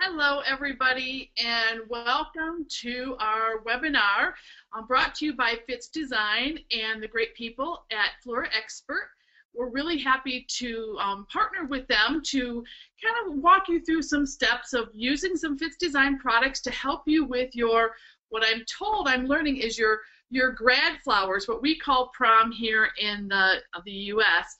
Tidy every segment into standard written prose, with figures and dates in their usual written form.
Hello, everybody, and welcome to our webinar brought to you by Fitz Design and the great people at Flora Expert. We're really happy to partner with them to kind of walk you through some steps of using some Fitz Design products to help you with your, what I'm learning is your grad flowers, what we call prom here in the U.S.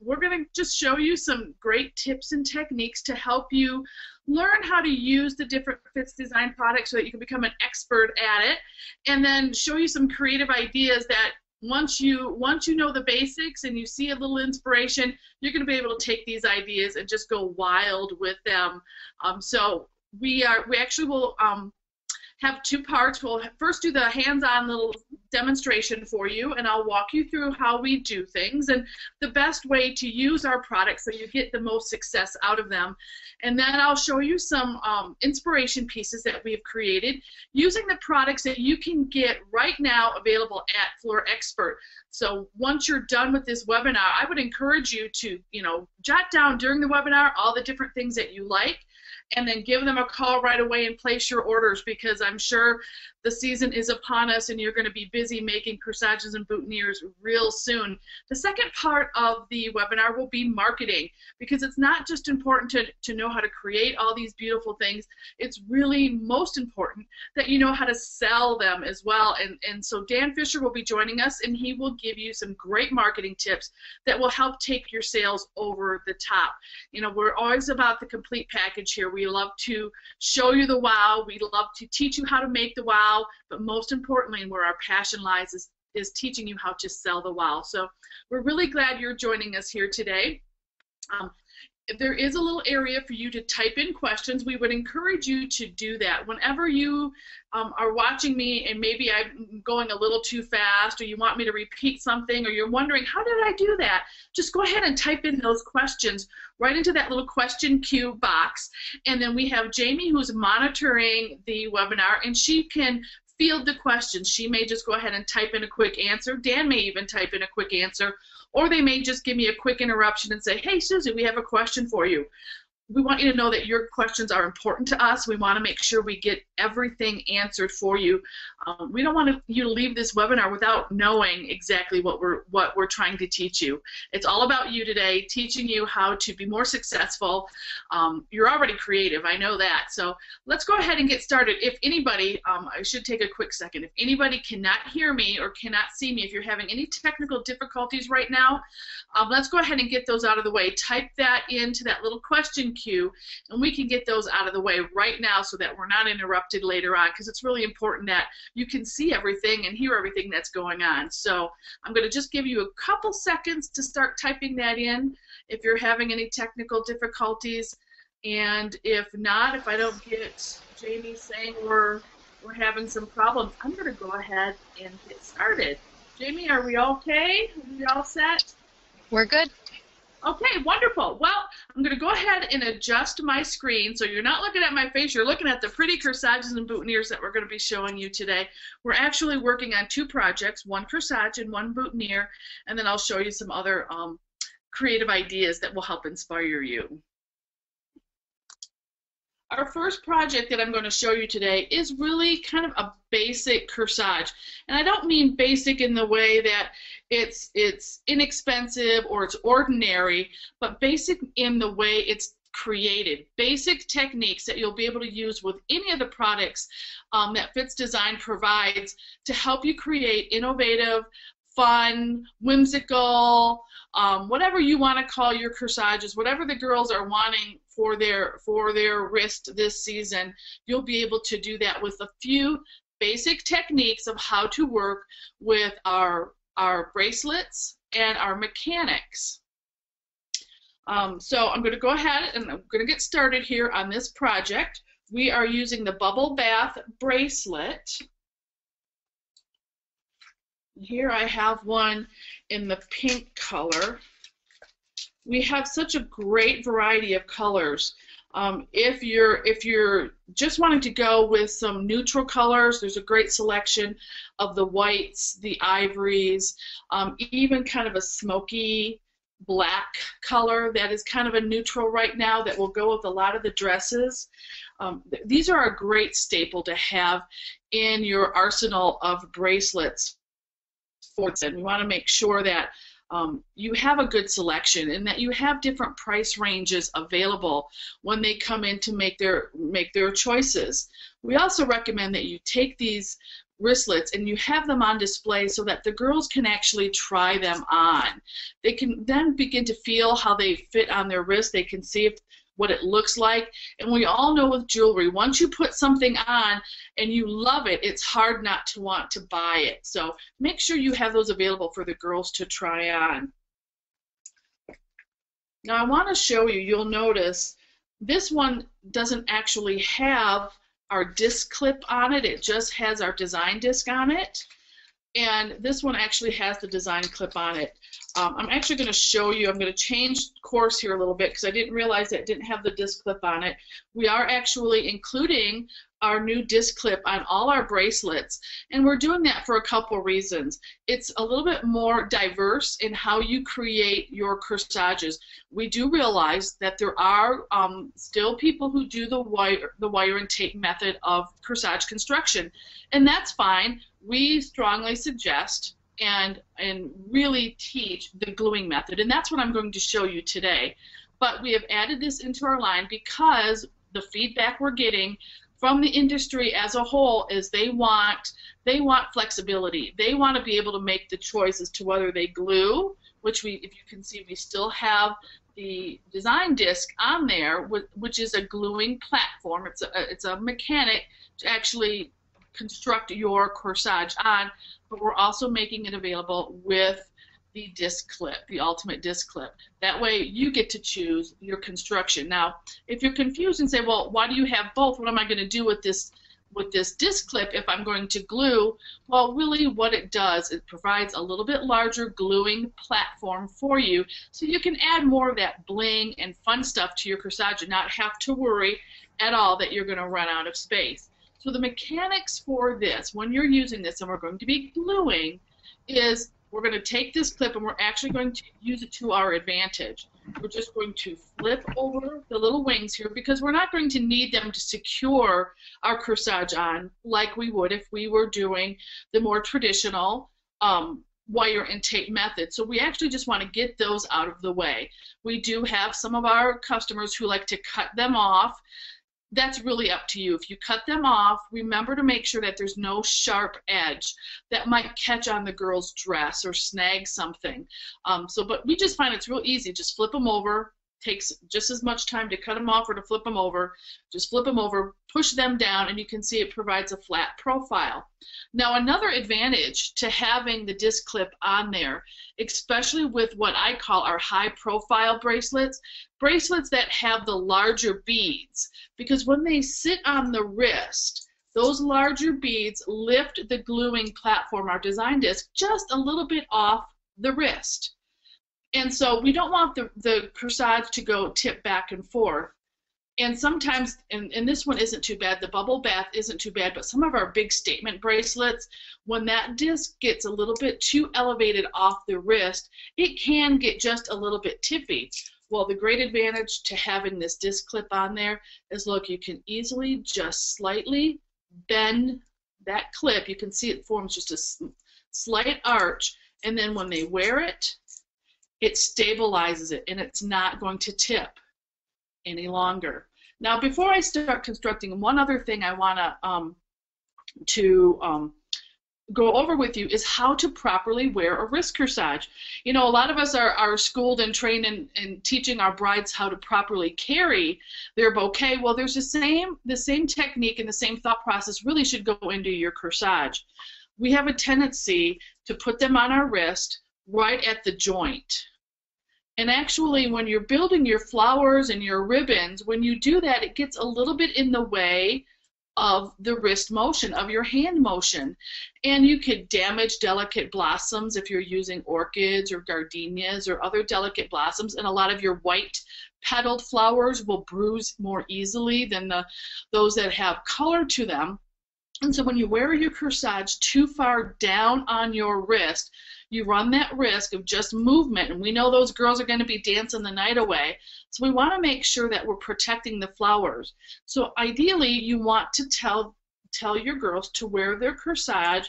We're going to just show you some great tips and techniques to help you learn how to use the different Fitz Design products so that you can become an expert at it, and then show you some creative ideas that once you know the basics and you see a little inspiration, you're going to be able to take these ideas and just go wild with them. So we actually will have two parts. We'll first do the hands-on little demonstration for you, and I'll walk you through how we do things and the best way to use our products so you get the most success out of them. And then I'll show you some inspiration pieces that we've created using the products that you can get right now available at Flora Expert. So once you're done with this webinar, I would encourage you to, jot down during the webinar all the different things that you like, and then give them a call right away and place your orders, because I'm sure the season is upon us and you're going to be busy making corsages and boutonnieres real soon. The second part of the webinar will be marketing, because it's not just important to know how to create all these beautiful things. It's really most important that you know how to sell them as well. And so Dan Fisher will be joining us, and he will give you some great marketing tips that will help take your sales over the top. We're always about the complete package here. We love to show you the wow. We love to teach you how to make the wow. But most importantly, and where our passion lies, is teaching you how to sell the wow. So we're really glad you're joining us here today. There is a little area for you to type in questions. We would encourage you to do that. Whenever you are watching me and maybe I'm going a little too fast, or you want me to repeat something, or you're wondering, how did I do that? Just go ahead and type in those questions right into that little question queue box. And then we have Jamie, who's monitoring the webinar, and she can field the questions. She may just go ahead and type in a quick answer. Dan may even type in a quick answer. Or they may just give me a quick interruption and say, hey, Susie, we have a question for you. We want you to know that your questions are important to us. We want to make sure we get everything answered for you. We don't want you to leave this webinar without knowing exactly what we're trying to teach you. It's all about you today, teaching you how to be more successful. You're already creative, I know that. So let's go ahead and get started. If anybody, I should take a quick second. If anybody cannot hear me or cannot see me, if you're having any technical difficulties right now, let's go ahead and get those out of the way. Type that into that little question queue, and we can get those out of the way right now so that we're not interrupted later on, because it's really important that you can see everything and hear everything that's going on. So I'm going to just give you a couple seconds to start typing that in if you're having any technical difficulties, and if not, if I don't get Jamie saying we're having some problems, I'm going to go ahead and get started. Jamie, are we okay? Are we all set? We're good. Okay, wonderful. Well, I'm going to go ahead and adjust my screen so you're not looking at my face, you're looking at the pretty corsages and boutonnieres that we're going to be showing you today. We're actually working on two projects, one corsage and one boutonniere, and then I'll show you some other creative ideas that will help inspire you. Our first project that I'm going to show you today is really kind of a basic corsage. And I don't mean basic in the way that it's inexpensive or it's ordinary, but basic in the way it's created. Basic techniques that you'll be able to use with any of the products that Fitz Design provides to help you create innovative, fun, whimsical, whatever you want to call your corsages, whatever the girls are wanting for their wrist this season, you'll be able to do that with a few basic techniques of how to work with our bracelets and our mechanics. So I'm going to go ahead and I'm going to get started here on this project. We are using the bubble bath bracelet. Here I have one in the pink color. We have such a great variety of colors. If you're just wanting to go with some neutral colors, there's a great selection of the whites, the ivories, even kind of a smoky black color that is kind of a neutral right now that will go with a lot of the dresses. These are a great staple to have in your arsenal of bracelets. And we want to make sure that you have a good selection and that you have different price ranges available when they come in to make their choices. We also recommend that you take these wristlets and you have them on display so that the girls can actually try them on. They can then begin to feel how they fit on their wrist. They can see what it looks like. And we all know with jewelry, once you put something on and you love it, it's hard not to want to buy it. So make sure you have those available for the girls to try on. Now I want to show you, you'll notice this one doesn't actually have our disc clip on it. It just has our design disc on it. And this one actually has the design clip on it. I'm actually going to show you, I'm going to change course here a little bit because I didn't realize that it didn't have the disc clip on it. We are actually including our new disc clip on all our bracelets, and we're doing that for a couple reasons. It's a little bit more diverse in how you create your corsages. We do realize that there are still people who do the wire and tape method of corsage construction, and that's fine. We strongly suggest and really teach the gluing method, and that's what I'm going to show you today. But we have added this into our line because the feedback we're getting from the industry as a whole is they want flexibility. They want to be able to make the choice as to whether they glue, which if you can see, we still have the design disc on there, which is a gluing platform. It's a mechanic to actually construct your corsage on, but we're also making it available with the disc clip, the ultimate disc clip. That way you get to choose your construction. Now, if you're confused and say, well, why do you have both? What am I going to do with this disc clip if I'm going to glue? Well, really what it does, it provides a little bit larger gluing platform for you so you can add more of that bling and fun stuff to your corsage and not have to worry at all that you're going to run out of space. So the mechanics for this, when you're using this and we're going to be gluing, is we're going to take this clip and we're actually going to use it to our advantage. We're just going to flip over the little wings here because we're not going to need them to secure our corsage on like we would if we were doing the more traditional wire and tape method. So we actually just want to get those out of the way. We do have some of our customers who like to cut them off. That's really up to you. If you cut them off, remember to make sure that there's no sharp edge that might catch on the girl's dress or snag something. But we just find it's real easy. Just flip them over. Takes just as much time to cut them off or to flip them over. Just flip them over, push them down, and you can see it provides a flat profile. Now, another advantage to having the disc clip on there, especially with what I call our high-profile bracelets, bracelets that have the larger beads, because when they sit on the wrist, those larger beads lift the gluing platform, our design disc, just a little bit off the wrist. And so we don't want the corsage to go tip back and forth. And sometimes, and this one isn't too bad, the bubble bath isn't too bad, but some of our big statement bracelets, when that disc gets a little bit too elevated off the wrist, it can get just a little bit tippy. Well, the great advantage to having this disc clip on there is, look, you can easily just slightly bend that clip. You can see it forms just a slight arch, and then when they wear it, it stabilizes it, and it's not going to tip any longer. Now, before I start constructing, one other thing I want to go over with you is how to properly wear a wrist corsage. You know, a lot of us are schooled and trained in teaching our brides how to properly carry their bouquet. Well, there's the same technique and the same thought process really should go into your corsage. We have a tendency to put them on our wrist right at the joint. And actually, when you're building your flowers and your ribbons, when you do that, it gets a little bit in the way of the wrist motion, of your hand motion. And you could damage delicate blossoms if you're using orchids or gardenias or other delicate blossoms. And a lot of your white petaled flowers will bruise more easily than those that have color to them. And so when you wear your corsage too far down on your wrist, you run that risk of just movement, and we know those girls are going to be dancing the night away. So we want to make sure that we're protecting the flowers. So ideally, you want to tell your girls to wear their corsage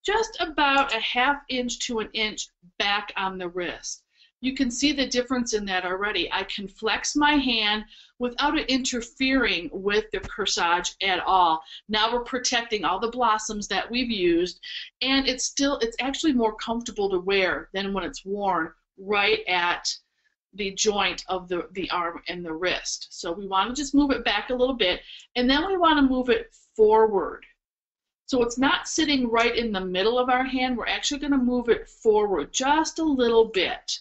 just about a ½ inch to an inch back on the wrist. You can see the difference in that already. I can flex my hand without it interfering with the corsage at all. Now we're protecting all the blossoms that we've used, and it's actually more comfortable to wear than when it's worn right at the joint of the arm and the wrist. So we want to just move it back a little bit, and then we want to move it forward. So it's not sitting right in the middle of our hand. We're actually going to move it forward just a little bit.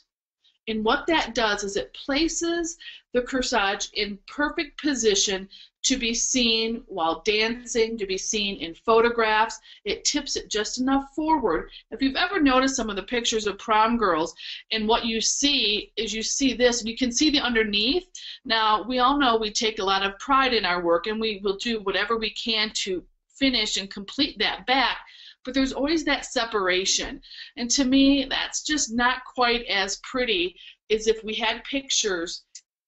And what that does is it places the corsage in perfect position to be seen while dancing, to be seen in photographs. It tips it just enough forward. If you've ever noticed some of the pictures of prom girls, and what you see is you see this, and you can see the underneath. Now, we all know we take a lot of pride in our work, and we will do whatever we can to finish and complete that back, but there's always that separation, and to me that's just not quite as pretty as if we had pictures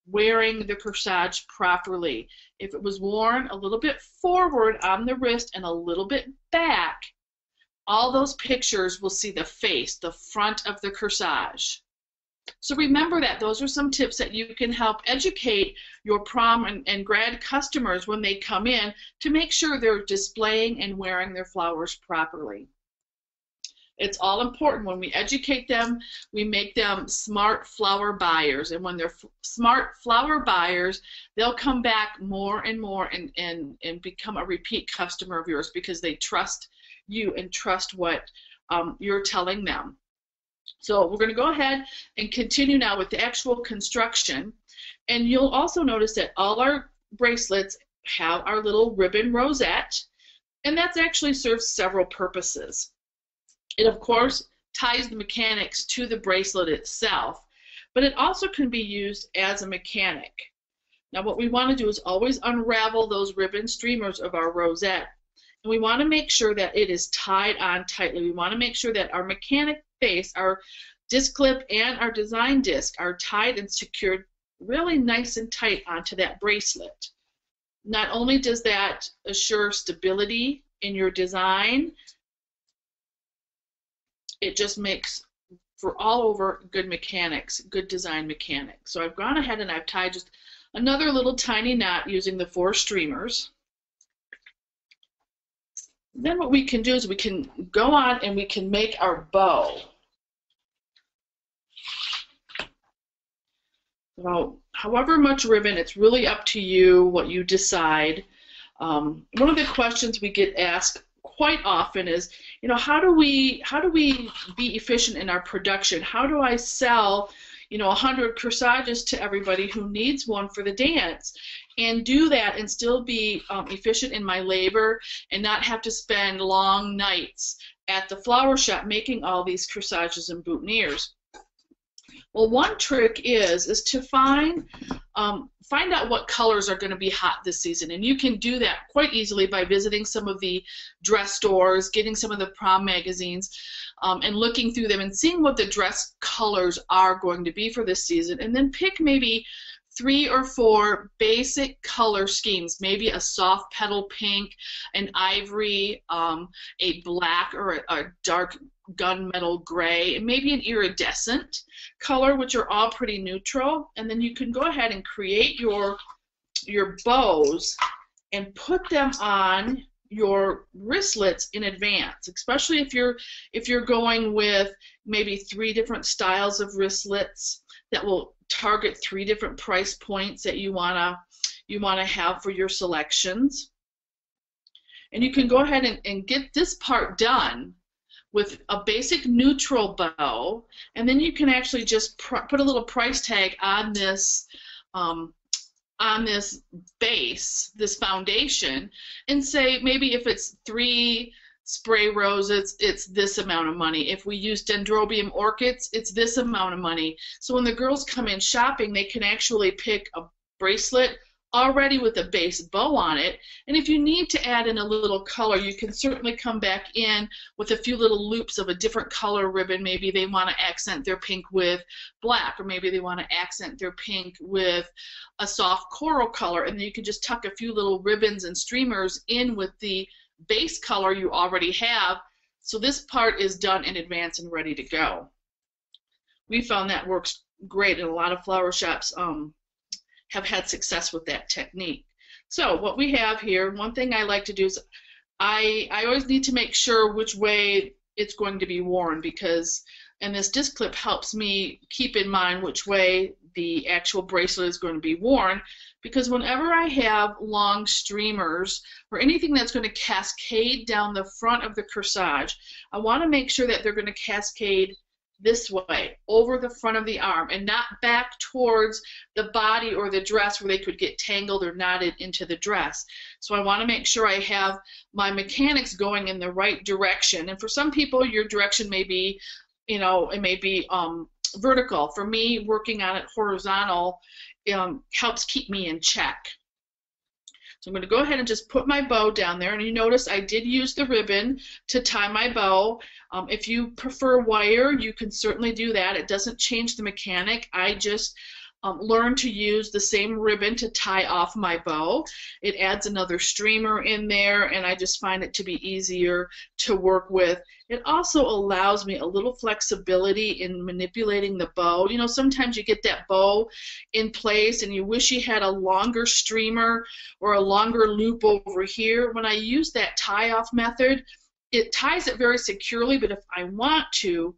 wearing the corsage properly. If it was worn a little bit forward on the wrist and a little bit back, all those pictures will see the face, the front of the corsage. So remember that. Those are some tips that you can help educate your prom and grad customers when they come in to make sure they're displaying and wearing their flowers properly. It's all important. When we educate them, we make them smart flower buyers. And when they're smart flower buyers, they'll come back more and more and become a repeat customer of yours because they trust you and trust what you're telling them. So we're going to go ahead and continue now with the actual construction. And you'll also notice that all our bracelets have our little ribbon rosette, and that actually serves several purposes. It, of course, ties the mechanics to the bracelet itself, but it also can be used as a mechanic. Now what we want to do is always unravel those ribbon streamers of our rosette, and we want to make sure that it is tied on tightly. We want to make sure that our mechanic face, our disc clip, and our design disc are tied and secured really nice and tight onto that bracelet. Not only does that assure stability in your design, it just makes for all over good mechanics, good design mechanics. So I've gone ahead and I've tied just another little tiny knot using the 4 streamers. Then what we can do is we can go on and we can make our bow. So however much ribbon, it's really up to you what you decide. One of the questions we get asked quite often is, you know, how do we be efficient in our production? How do I sell, you know, 100 corsages to everybody who needs one for the dance, and do that and still be efficient in my labor and not have to spend long nights at the flower shop making all these corsages and boutonnieres? Well, one trick is to find out what colors are going to be hot this season, and you can do that quite easily by visiting some of the dress stores, getting some of the prom magazines, and looking through them and seeing what the dress colors are going to be for this season, and then pick maybe 3 or 4 basic color schemes, maybe a soft petal pink, an ivory, a black or a dark gunmetal gray, and maybe an iridescent color, which are all pretty neutral. And then you can go ahead and create your bows and put them on your wristlets in advance, especially if you're going with maybe 3 different styles of wristlets that will target 3 different price points that you wanna have for your selections. And you can go ahead and get this part done with a basic neutral bow, and then you can actually just put a little price tag on this base, this foundation, and say maybe if it's 3 spray roses, it's this amount of money. If we use dendrobium orchids, it's this amount of money. So when the girls come in shopping, they can actually pick a bracelet already with a base bow on it. And if you need to add in a little color, you can certainly come back in with a few little loops of a different color ribbon. Maybe they want to accent their pink with black, or maybe they want to accent their pink with a soft coral color, and then you can just tuck a few little ribbons and streamers in with the base color you already have. So this part is done in advance and ready to go. We found that works great, and a lot of flower shops have had success with that technique. So what we have here, one thing I like to do is I always need to make sure which way it's going to be worn, because, and this disc clip helps me keep in mind which way the actual bracelet is going to be worn, because whenever I have long streamers or anything that's going to cascade down the front of the corsage, I want to make sure that they're going to cascade this way, over the front of the arm, and not back towards the body or the dress where they could get tangled or knotted into the dress. So I want to make sure I have my mechanics going in the right direction. And for some people, your direction may be, you know, it may be vertical. For me, working on it horizontal helps keep me in check. So I'm going to go ahead and just put my bow down there, and you notice I did use the ribbon to tie my bow. If you prefer wire, you can certainly do that. It doesn't change the mechanic. I just learned to use the same ribbon to tie off my bow. It adds another streamer in there, and I just find it to be easier to work with. It also allows me a little flexibility in manipulating the bow. You know, sometimes you get that bow in place and you wish you had a longer streamer or a longer loop over here. When I use that tie-off method, it ties it very securely, but if I want to,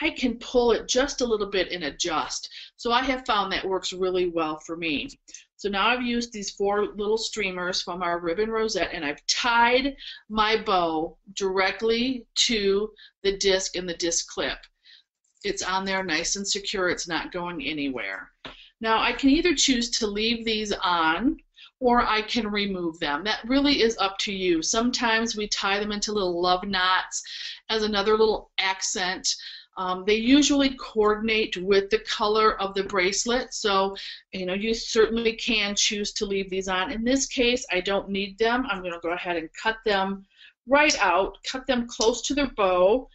I can pull it just a little bit and adjust. So I have found that works really well for me. So now I've used these 4 little streamers from our ribbon rosette, and I've tied my bow directly to the disc and the disc clip. It's on there nice and secure. It's not going anywhere. Now I can either choose to leave these on, or I can remove them. That really is up to you. Sometimes we tie them into little love knots as another little accent. They usually coordinate with the color of the bracelet, so you know, you certainly can choose to leave these on. In this case, I don't need them. I'm going to go ahead and cut them right out, cut them close to the bow,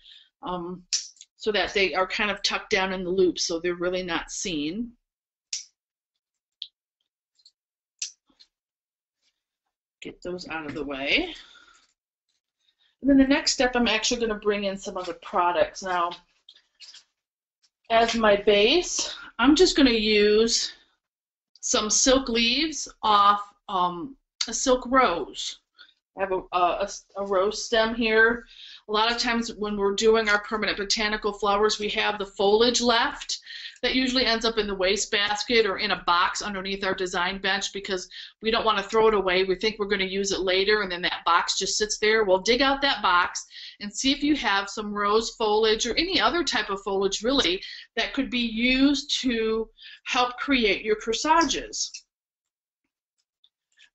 so that they are kind of tucked down in the loop, so they're really not seen. Get those out of the way. And then the next step, I'm actually going to bring in some of the products. Now, as my base, I'm just going to use some silk leaves off a silk rose. I have a rose stem here. A lot of times when we're doing our permanent botanical flowers, we have the foliage left. That usually ends up in the wastebasket or in a box underneath our design bench, because we don't want to throw it away. We think we're going to use it later, and then that box just sits there. Well, dig out that box and see if you have some rose foliage or any other type of foliage really that could be used to help create your corsages.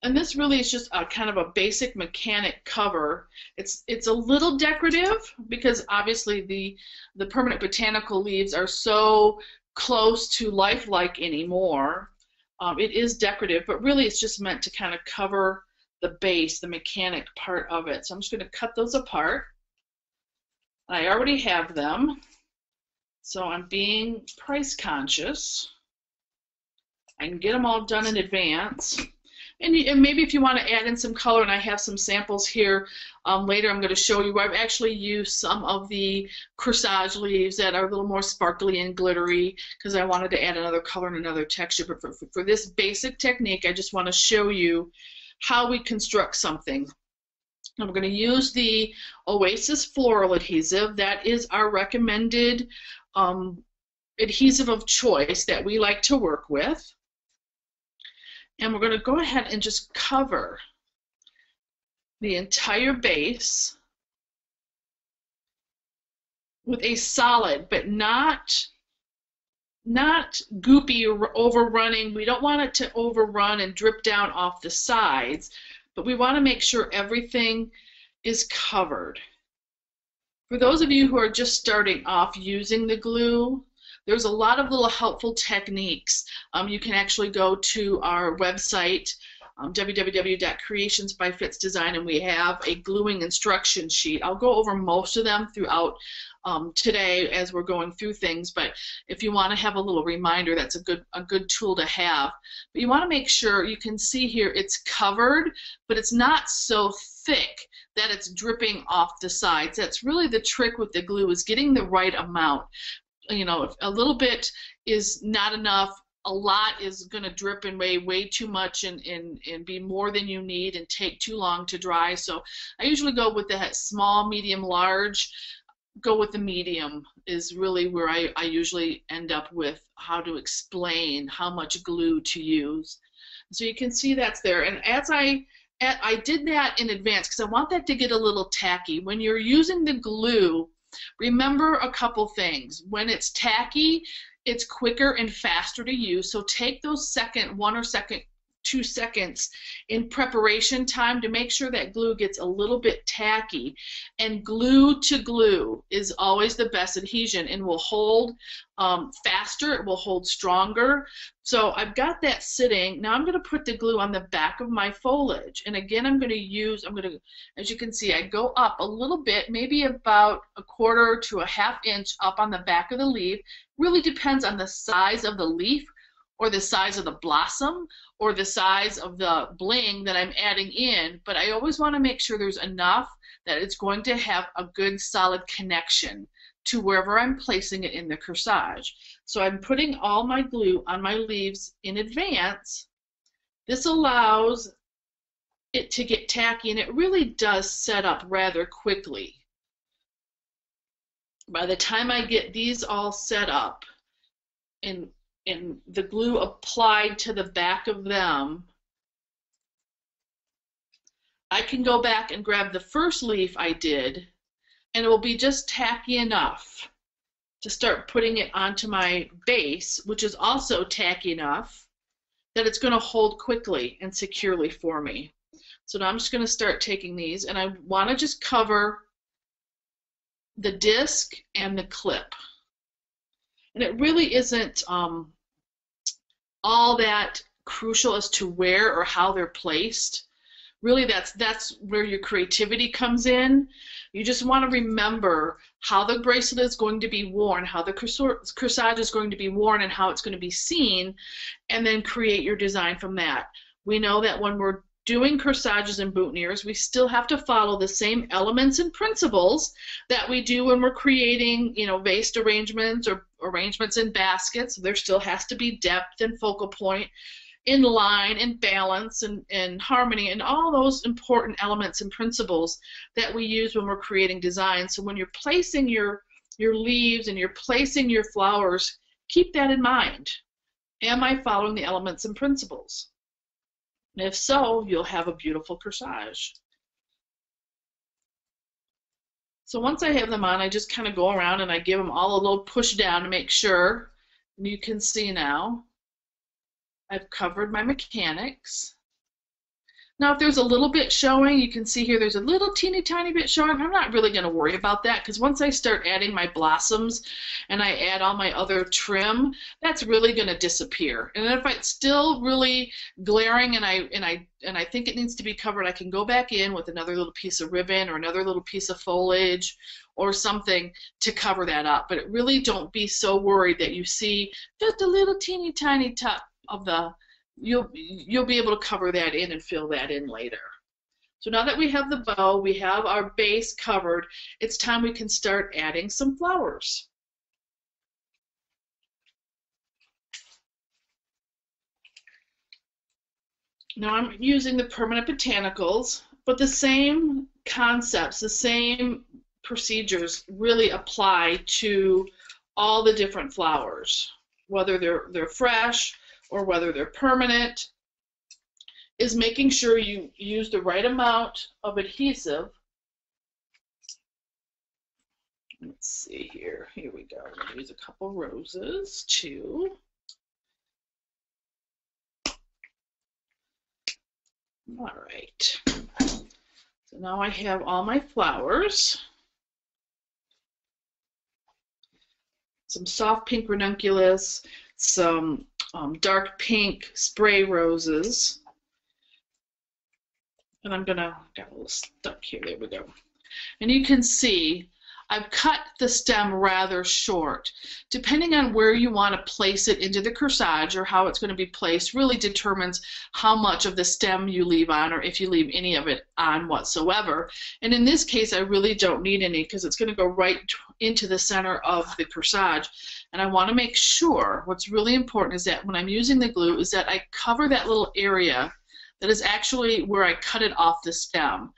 And this really is just a kind of a basic mechanic cover. It's a little decorative because obviously the permanent botanical leaves are so close to lifelike anymore. It is decorative, but really it's just meant to kind of cover the base, the mechanic part of it. So I'm just going to cut those apart. I already have them, so I'm being price conscious. I can get them all done in advance. And maybe if you want to add in some color, and I have some samples here later I'm going to show you where I've actually used some of the corsage leaves that are a little more sparkly and glittery because I wanted to add another color and another texture. But for this basic technique, I just want to show you how we construct something. And we're going to use the Oasis Floral Adhesive. That is our recommended adhesive of choice that we like to work with. And we're going to go ahead and just cover the entire base with a solid, but not goopy or overrunning. We don't want it to overrun and drip down off the sides, but we want to make sure everything is covered. For those of you who are just starting off using the glue, There's a lot of little helpful techniques. You can actually go to our website, www.creationsbyfitz.design, and we have a gluing instruction sheet. I'll go over most of them throughout today as we're going through things, but if you want to have a little reminder, that's a good tool to have. But you want to make sure, you can see here it's covered, but it's not so thick that it's dripping off the sides. That's really the trick with the glue, is getting the right amount. You know, if a little bit is not enough, a lot is going to drip and weigh way too much and be more than you need and take too long to dry. So I usually go with the small, medium, large. Go with the medium is really where I usually end up with how to explain how much glue to use. So you can see that's there. And as I did that in advance because I want that to get a little tacky. When you're using the glue, remember a couple things. When it's tacky, it's quicker and faster to use. So take those 2 seconds in preparation time to make sure that glue gets a little bit tacky. And glue to glue is always the best adhesion and will hold faster, it will hold stronger. So I've got that sitting. Now I'm going to put the glue on the back of my foliage. And again, I'm going to, as you can see, I go up a little bit, maybe about 1/4 to a 1/2 inch up on the back of the leaf. Really depends on the size of the leaf, or the size of the blossom, or the size of the bling that I'm adding in, but I always want to make sure there's enough that it's going to have a good solid connection to wherever I'm placing it in the corsage. So I'm putting all my glue on my leaves in advance. This allows it to get tacky, and it really does set up rather quickly. By the time I get these all set up and the glue applied to the back of them, I can go back and grab the first leaf I did, and it will be just tacky enough to start putting it onto my base, which is also tacky enough that it's going to hold quickly and securely for me. So now I'm just going to start taking these, and I want to just cover the disc and the clip. And it really isn't all that crucial as to where or how they're placed. Really, that's where your creativity comes in. You just want to remember how the bracelet is going to be worn, how the corsage is going to be worn, and how it's going to be seen, and then create your design from that. We know that when we're doing corsages and boutonnieres, we still have to follow the same elements and principles that we do when we're creating, you know, vase arrangements or arrangements in baskets. There still has to be depth and focal point, in line and balance and harmony, and all those important elements and principles that we use when we're creating designs. So when you're placing your leaves and you're placing your flowers, keep that in mind. Am I following the elements and principles? And if so, you'll have a beautiful corsage. So once I have them on, I just kind of go around and I give them all a little push down to make sure. And you can see now I've covered my mechanics. Now if there's a little bit showing, you can see here there's a little teeny tiny bit showing. I'm not really going to worry about that, because once I start adding my blossoms and I add all my other trim, that's really going to disappear. And if it's still really glaring and I think it needs to be covered, I can go back in with another little piece of ribbon or another little piece of foliage or something to cover that up. But really don't be so worried that you see just a little teeny tiny top of the, you'll be able to cover that in and fill that in later. So now that we have the bow, we have our base covered, it's time we can start adding some flowers. Now I'm using the permanent botanicals, but the same concepts, the same procedures really apply to all the different flowers, whether they're fresh or whether they're permanent, is making sure you use the right amount of adhesive. Let's see here. Here we go. I'm going to use a couple roses too. All right. So now I have all my flowers. some soft pink ranunculus, some dark pink spray roses. And I'm gonna, got a little stuck here, there we go. And you can see I've cut the stem rather short. Depending on where you want to place it into the corsage or how it's going to be placed really determines how much of the stem you leave on, or if you leave any of it on whatsoever. And in this case I really don't need any because it's going to go right into the center of the corsage. And I want to make sure, what's really important is that when I'm using the glue is that I cover that little area that is actually where I cut it off the stem.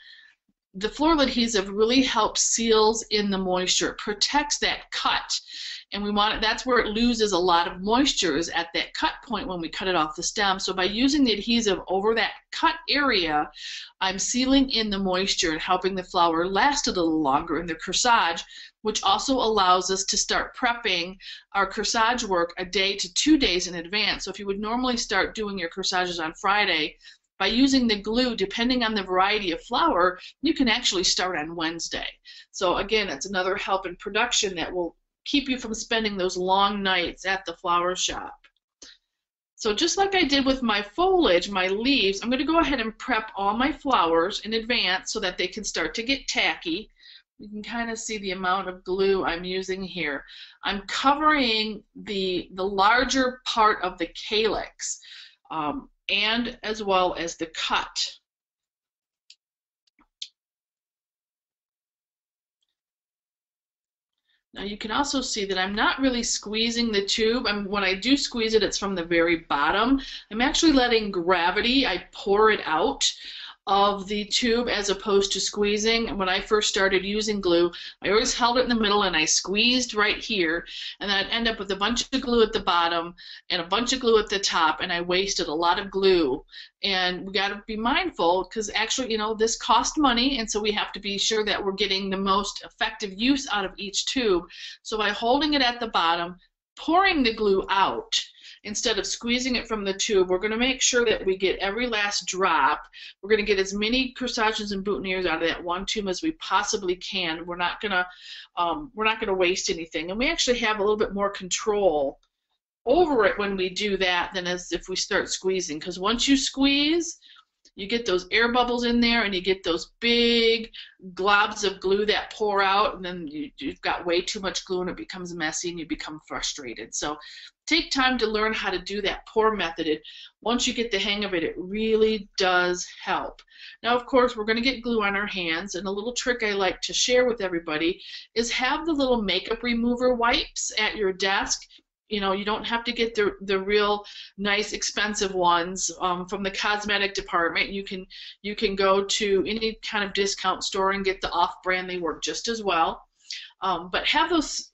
The floral adhesive really helps seals in the moisture. It protects that cut, and we want it, that's where it loses a lot of moisture, is at that cut point when we cut it off the stem. So by using the adhesive over that cut area, I'm sealing in the moisture and helping the flower last a little longer in the corsage, which also allows us to start prepping our corsage work a day to 2 days in advance. So if you would normally start doing your corsages on Friday, by using the glue, depending on the variety of flower, you can actually start on Wednesday. So again, it's another help in production that will keep you from spending those long nights at the flower shop. So just like I did with my foliage, my leaves, I'm going to go ahead and prep all my flowers in advance so that they can start to get tacky. You can kind of see the amount of glue I'm using here. I'm covering the larger part of the calyx. And as well as the cut. Now you can also see that I'm not really squeezing the tube. When I do squeeze it, it's from the very bottom. I'm actually letting gravity, I pour it out of the tube as opposed to squeezing. When I first started using glue, I always held it in the middle and I squeezed right here, and then I'd end up with a bunch of glue at the bottom and a bunch of glue at the top, and I wasted a lot of glue. And we got to be mindful because actually, you know, this costs money, and so we have to be sure that we're getting the most effective use out of each tube. So by holding it at the bottom, pouring the glue out, instead of squeezing it from the tube, we're going to make sure that we get every last drop. We're going to get as many corsages and boutonnieres out of that one tube as we possibly can. We're not going to waste anything, and we actually have a little bit more control over it when we do that than as if we start squeezing. Because once you squeeze, you get those air bubbles in there, and you get those big globs of glue that pour out, and then you've got way too much glue, and it becomes messy, and you become frustrated. So take time to learn how to do that pour method. Once you get the hang of it, it really does help. Now, of course, we're going to get glue on our hands, and a little trick I like to share with everybody is have the little makeup remover wipes at your desk. You know, you don't have to get the real nice expensive ones from the cosmetic department. You can go to any kind of discount store and get the off-brand. They work just as well. But have those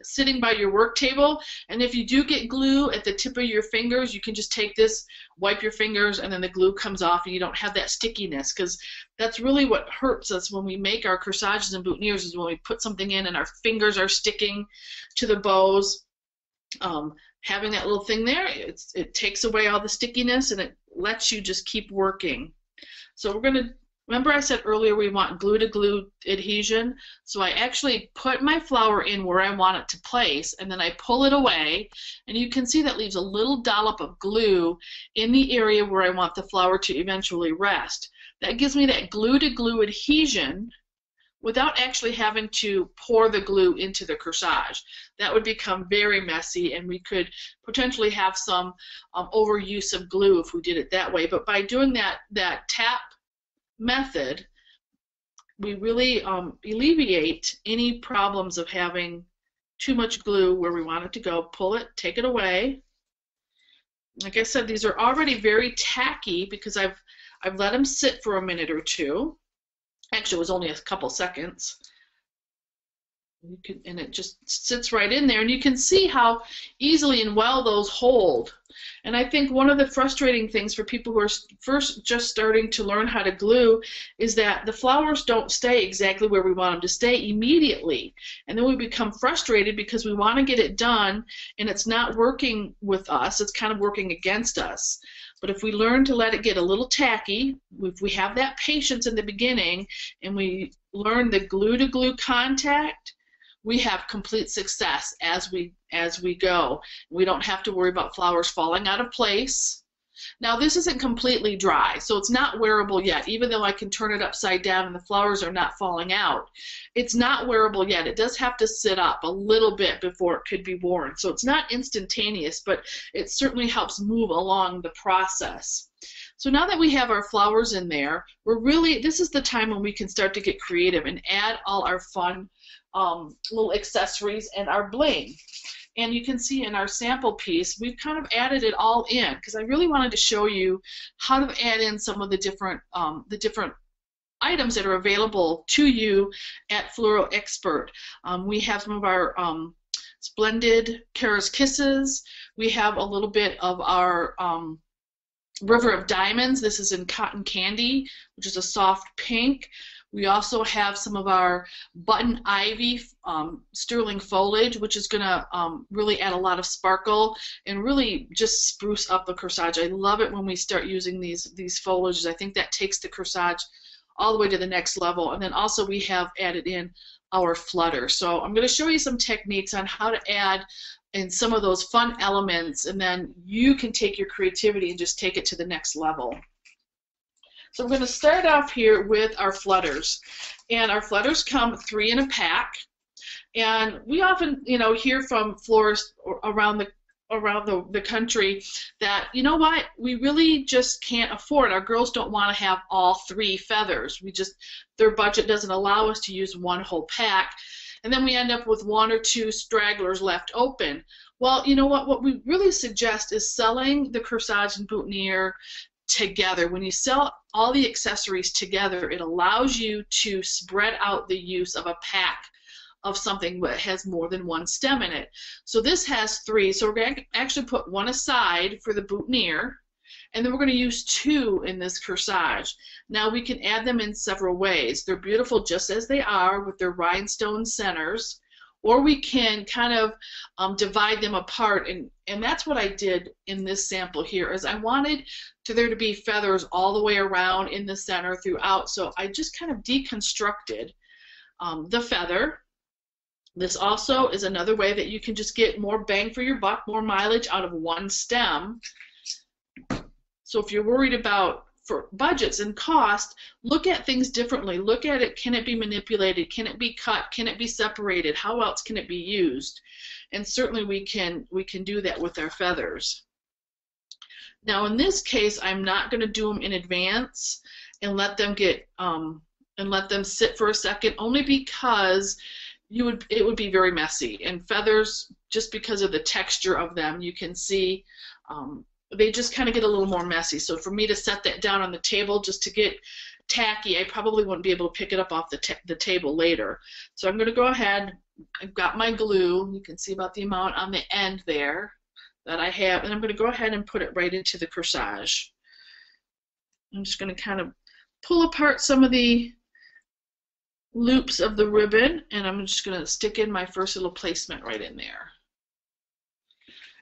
sitting by your work table, and if you do get glue at the tip of your fingers, you can just take this, wipe your fingers, and then the glue comes off, and you don't have that stickiness, because that's really what hurts us when we make our corsages and boutonnieres, is when we put something in and our fingers are sticking to the bows. Having that little thing there, it takes away all the stickiness, and it lets you just keep working. So we're going to, remember I said earlier we want glue to glue adhesion, so I actually put my flower in where I want it to place, and then I pull it away, and you can see that leaves a little dollop of glue in the area where I want the flower to eventually rest. That gives me that glue to glue adhesion without actually having to pour the glue into the corsage. That would become very messy, and we could potentially have some overuse of glue if we did it that way. But by doing that tap method, we really alleviate any problems of having too much glue where we want it to go. Pull it, take it away. Like I said, these are already very tacky because I've let them sit for a minute or two. Actually, it was only a couple seconds. And it just sits right in there, and you can see how easily and well those hold. And I think one of the frustrating things for people who are first just starting to learn how to glue is that the flowers don't stay exactly where we want them to stay immediately. And then we become frustrated because we want to get it done, and it's not working with us. It's kind of working against us. But if we learn to let it get a little tacky, if we have that patience in the beginning, and we learn the glue-to-glue contact, we have complete success as we go. We don't have to worry about flowers falling out of place. Now this isn't completely dry, so it's not wearable yet. Even though I can turn it upside down and the flowers are not falling out, it's not wearable yet. It does have to sit up a little bit before it could be worn. So it's not instantaneous, but it certainly helps move along the process. So now that we have our flowers in there, this is the time when we can start to get creative and add all our fun little accessories and our bling. And you can see in our sample piece, we've kind of added it all in because I really wanted to show you how to add in some of the different items that are available to you at Fluoro Expert. We have some of our splendid Kara's Kisses. We have a little bit of our River of Diamonds. This is in Cotton Candy, which is a soft pink. We also have some of our Button Ivy sterling foliage, which is going to really add a lot of sparkle and really just spruce up the corsage. I love it when we start using these foliages. I think that takes the corsage all the way to the next level. And then also we have added in our flutter. So I'm going to show you some techniques on how to add in some of those fun elements, and then you can take your creativity and just take it to the next level. So we're going to start off here with our flutters, and our flutters come 3 in a pack. And we often, hear from florists around the country that, you know what, we really just can't afford. Our girls don't want to have all 3 feathers. Their budget doesn't allow us to use one whole pack. And then we end up with 1 or 2 stragglers left open. Well, you know what we really suggest is selling the corsage and boutonniere together. When you sell all the accessories together, it allows you to spread out the use of a pack of something that has more than 1 stem in it. So this has 3, so we're going to actually put 1 aside for the boutonniere, and then we're going to use 2 in this corsage. Now we can add them in several ways. They're beautiful just as they are with their rhinestone centers, or we can kind of divide them apart, and that's what I did in this sample here, is I wanted there to be feathers all the way around in the center throughout, so I just kind of deconstructed the feather. This also is another way that you can just get more bang for your buck, more mileage out of 1 stem. So if you're worried about for budgets and cost, look at things differently. Look at it, can it be manipulated? Can it be cut? Can it be separated? How else can it be used? And certainly we can do that with our feathers. Now in this case, I'm not going to do them in advance and let them get and let them sit for a second, only because it would be very messy. And feathers, just because of the texture of them, you can see they just kind of get a little more messy. So for me to set that down on the table just to get tacky, I probably wouldn't be able to pick it up off the table later. So I'm going to go ahead. I've got my glue. You can see about the amount on the end there that I have, and I'm going to go ahead and put it right into the corsage. I'm just going to kind of pull apart some of the loops of the ribbon, and I'm just going to stick in my first little placement right in there.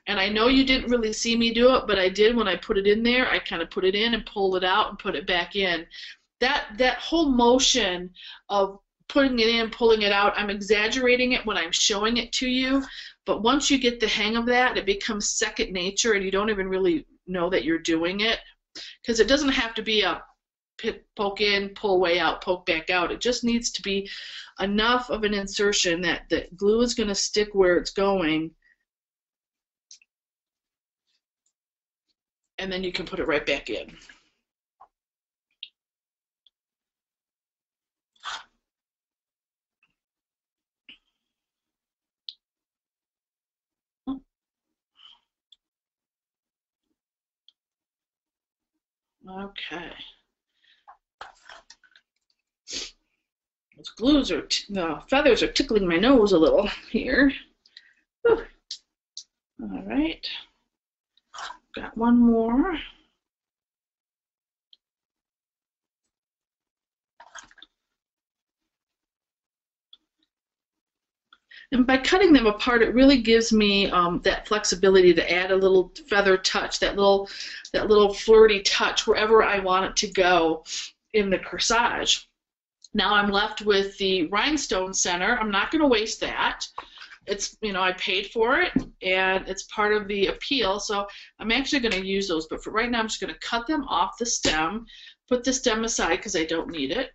And I know you didn't really see me do it, but I did when I put it in there. I kind of put it in and pulled it out and put it back in. That whole motion of putting it in, pulling it out, I'm exaggerating it when I'm showing it to you, but once you get the hang of that, it becomes second nature and you don't even really know that you're doing it, because it doesn't have to be a poke in, pull way out, poke back out. It just needs to be enough of an insertion that the glue is going to stick where it's going, and then you can put it right back in. Okay. The feathers are tickling my nose a little here. Whew. All right. Got one more. And by cutting them apart, it really gives me that flexibility to add a little feather touch, that little flirty touch wherever I want it to go in the corsage. Now I'm left with the rhinestone center. I'm not going to waste that. It's, you know, I paid for it and it's part of the appeal, so I'm actually going to use those. But for right now, I'm just going to cut them off the stem, put the stem aside because I don't need it.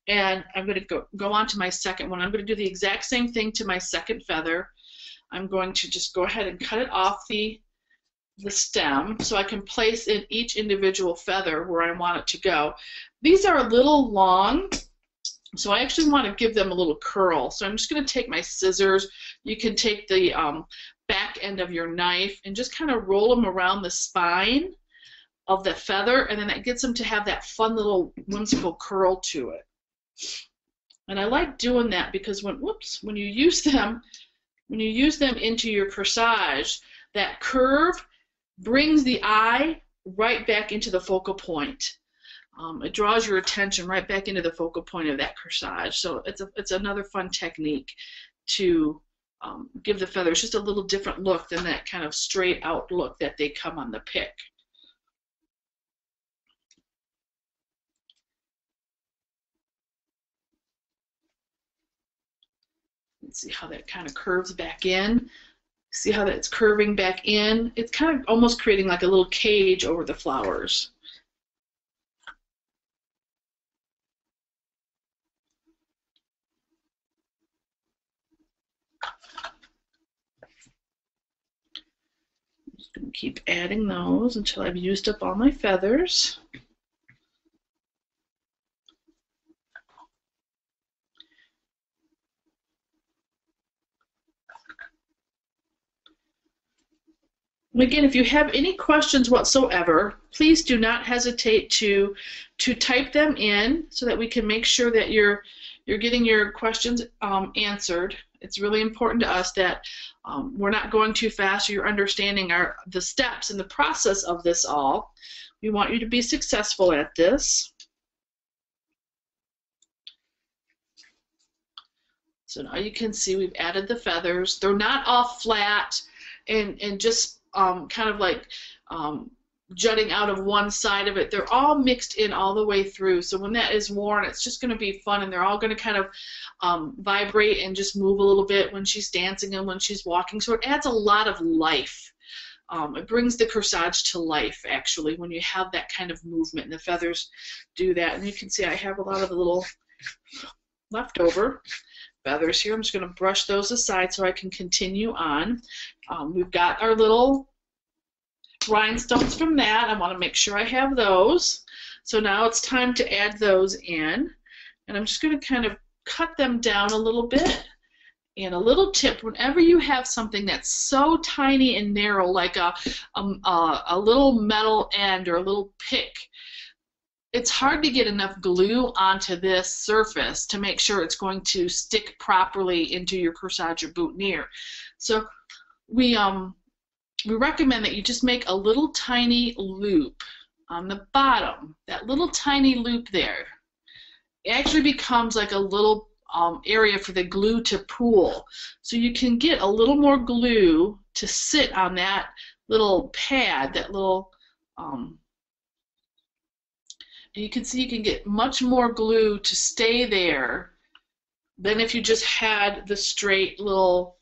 And I'm going to go on to my second one. I'm going to do the exact same thing to my second feather. I'm going to just go ahead and cut it off the stem so I can place in each individual feather where I want it to go. These are a little long, so I actually want to give them a little curl. So I'm just going to take my scissors. You can take the back end of your knife and just kind of roll them around the spine of the feather, and then that gets them to have that fun little whimsical curl to it. And I like doing that because when you use them into your corsage, that curve brings the eye right back into the focal point. It draws your attention right back into the focal point of that corsage. So it's another fun technique to give the feathers just a little different look than that kind of straight out look that they come on the pick. Let's see how that kind of curves back in. See how that's curving back in? It's kind of almost creating like a little cage over the flowers. I'm just going to keep adding those until I've used up all my feathers. And again, if you have any questions whatsoever, please do not hesitate to type them in so that we can make sure that you're getting your questions answered. It's really important to us that we're not going too fast, or you're understanding the steps and the process of this all. We want you to be successful at this. So now you can see we've added the feathers. They're not all flat and just kind of like jutting out of one side of it. They're all mixed in all the way through. So when that is worn, it's just going to be fun, and they're all going to kind of vibrate and just move a little bit when she's dancing and when she's walking. So it adds a lot of life. It brings the corsage to life, actually, when you have that kind of movement, and the feathers do that. And you can see I have a lot of the little leftover feathers here. I'm just going to brush those aside so I can continue on. We've got our little rhinestones from that. I want to make sure I have those. So now it's time to add those in. And I'm just going to kind of cut them down a little bit. And a little tip, whenever you have something that's so tiny and narrow, like a little metal end or a little pick, it's hard to get enough glue onto this surface to make sure it's going to stick properly into your corsage or boutonniere. So we recommend that you just make a little tiny loop on the bottom. That little tiny loop there, it actually becomes like a little area for the glue to pool. So you can get a little more glue to sit on that little pad, that little you can see you can get much more glue to stay there than if you just had the straight little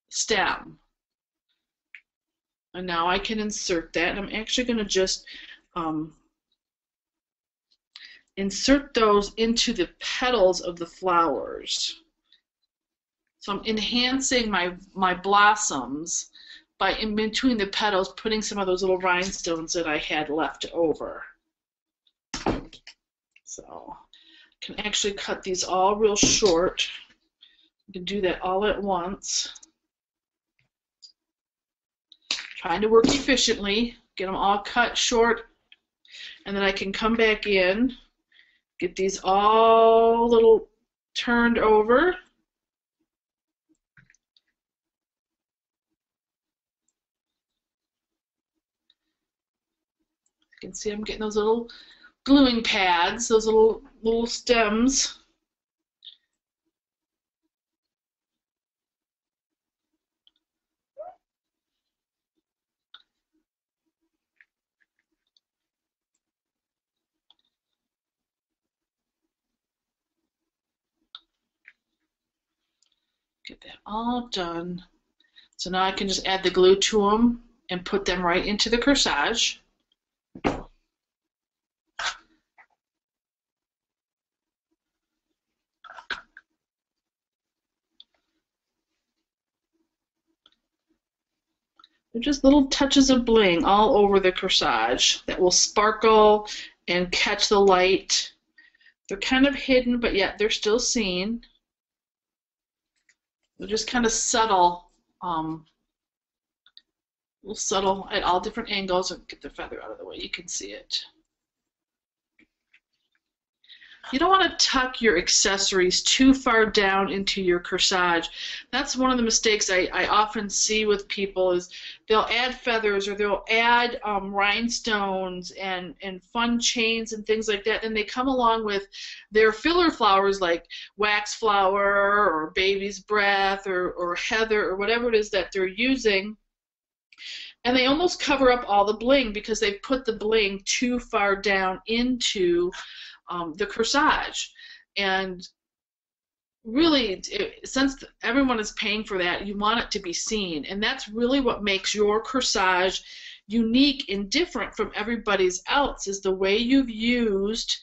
stem. And now I can insert that, and I'm actually going to just insert those into the petals of the flowers. So I'm enhancing my blossoms by in between the petals putting some of those little rhinestones that I had left over. So I can actually cut these all real short. You can do that all at once. Trying to work efficiently, get them all cut short, and then I can come back in, get these all little turned over. You can see I'm getting those little gluing pads, those little stems. Get that all done. So now I can just add the glue to them and put them right into the corsage. They're just little touches of bling all over the corsage that will sparkle and catch the light. They're kind of hidden, but yet they're still seen. They're just kind of subtle, subtle at all different angles. And get the feather out of the way, you can see it. You don't want to tuck your accessories too far down into your corsage. That's one of the mistakes I often see with people is they'll add feathers or they'll add rhinestones and fun chains and things like that. And they come along with their filler flowers like wax flower or baby's breath or heather or whatever it is that they're using. And they almost cover up all the bling because they've put the bling too far down into the corsage. And really, since everyone is paying for that, you want it to be seen. And that's really what makes your corsage unique and different from everybody's else, is the way you've used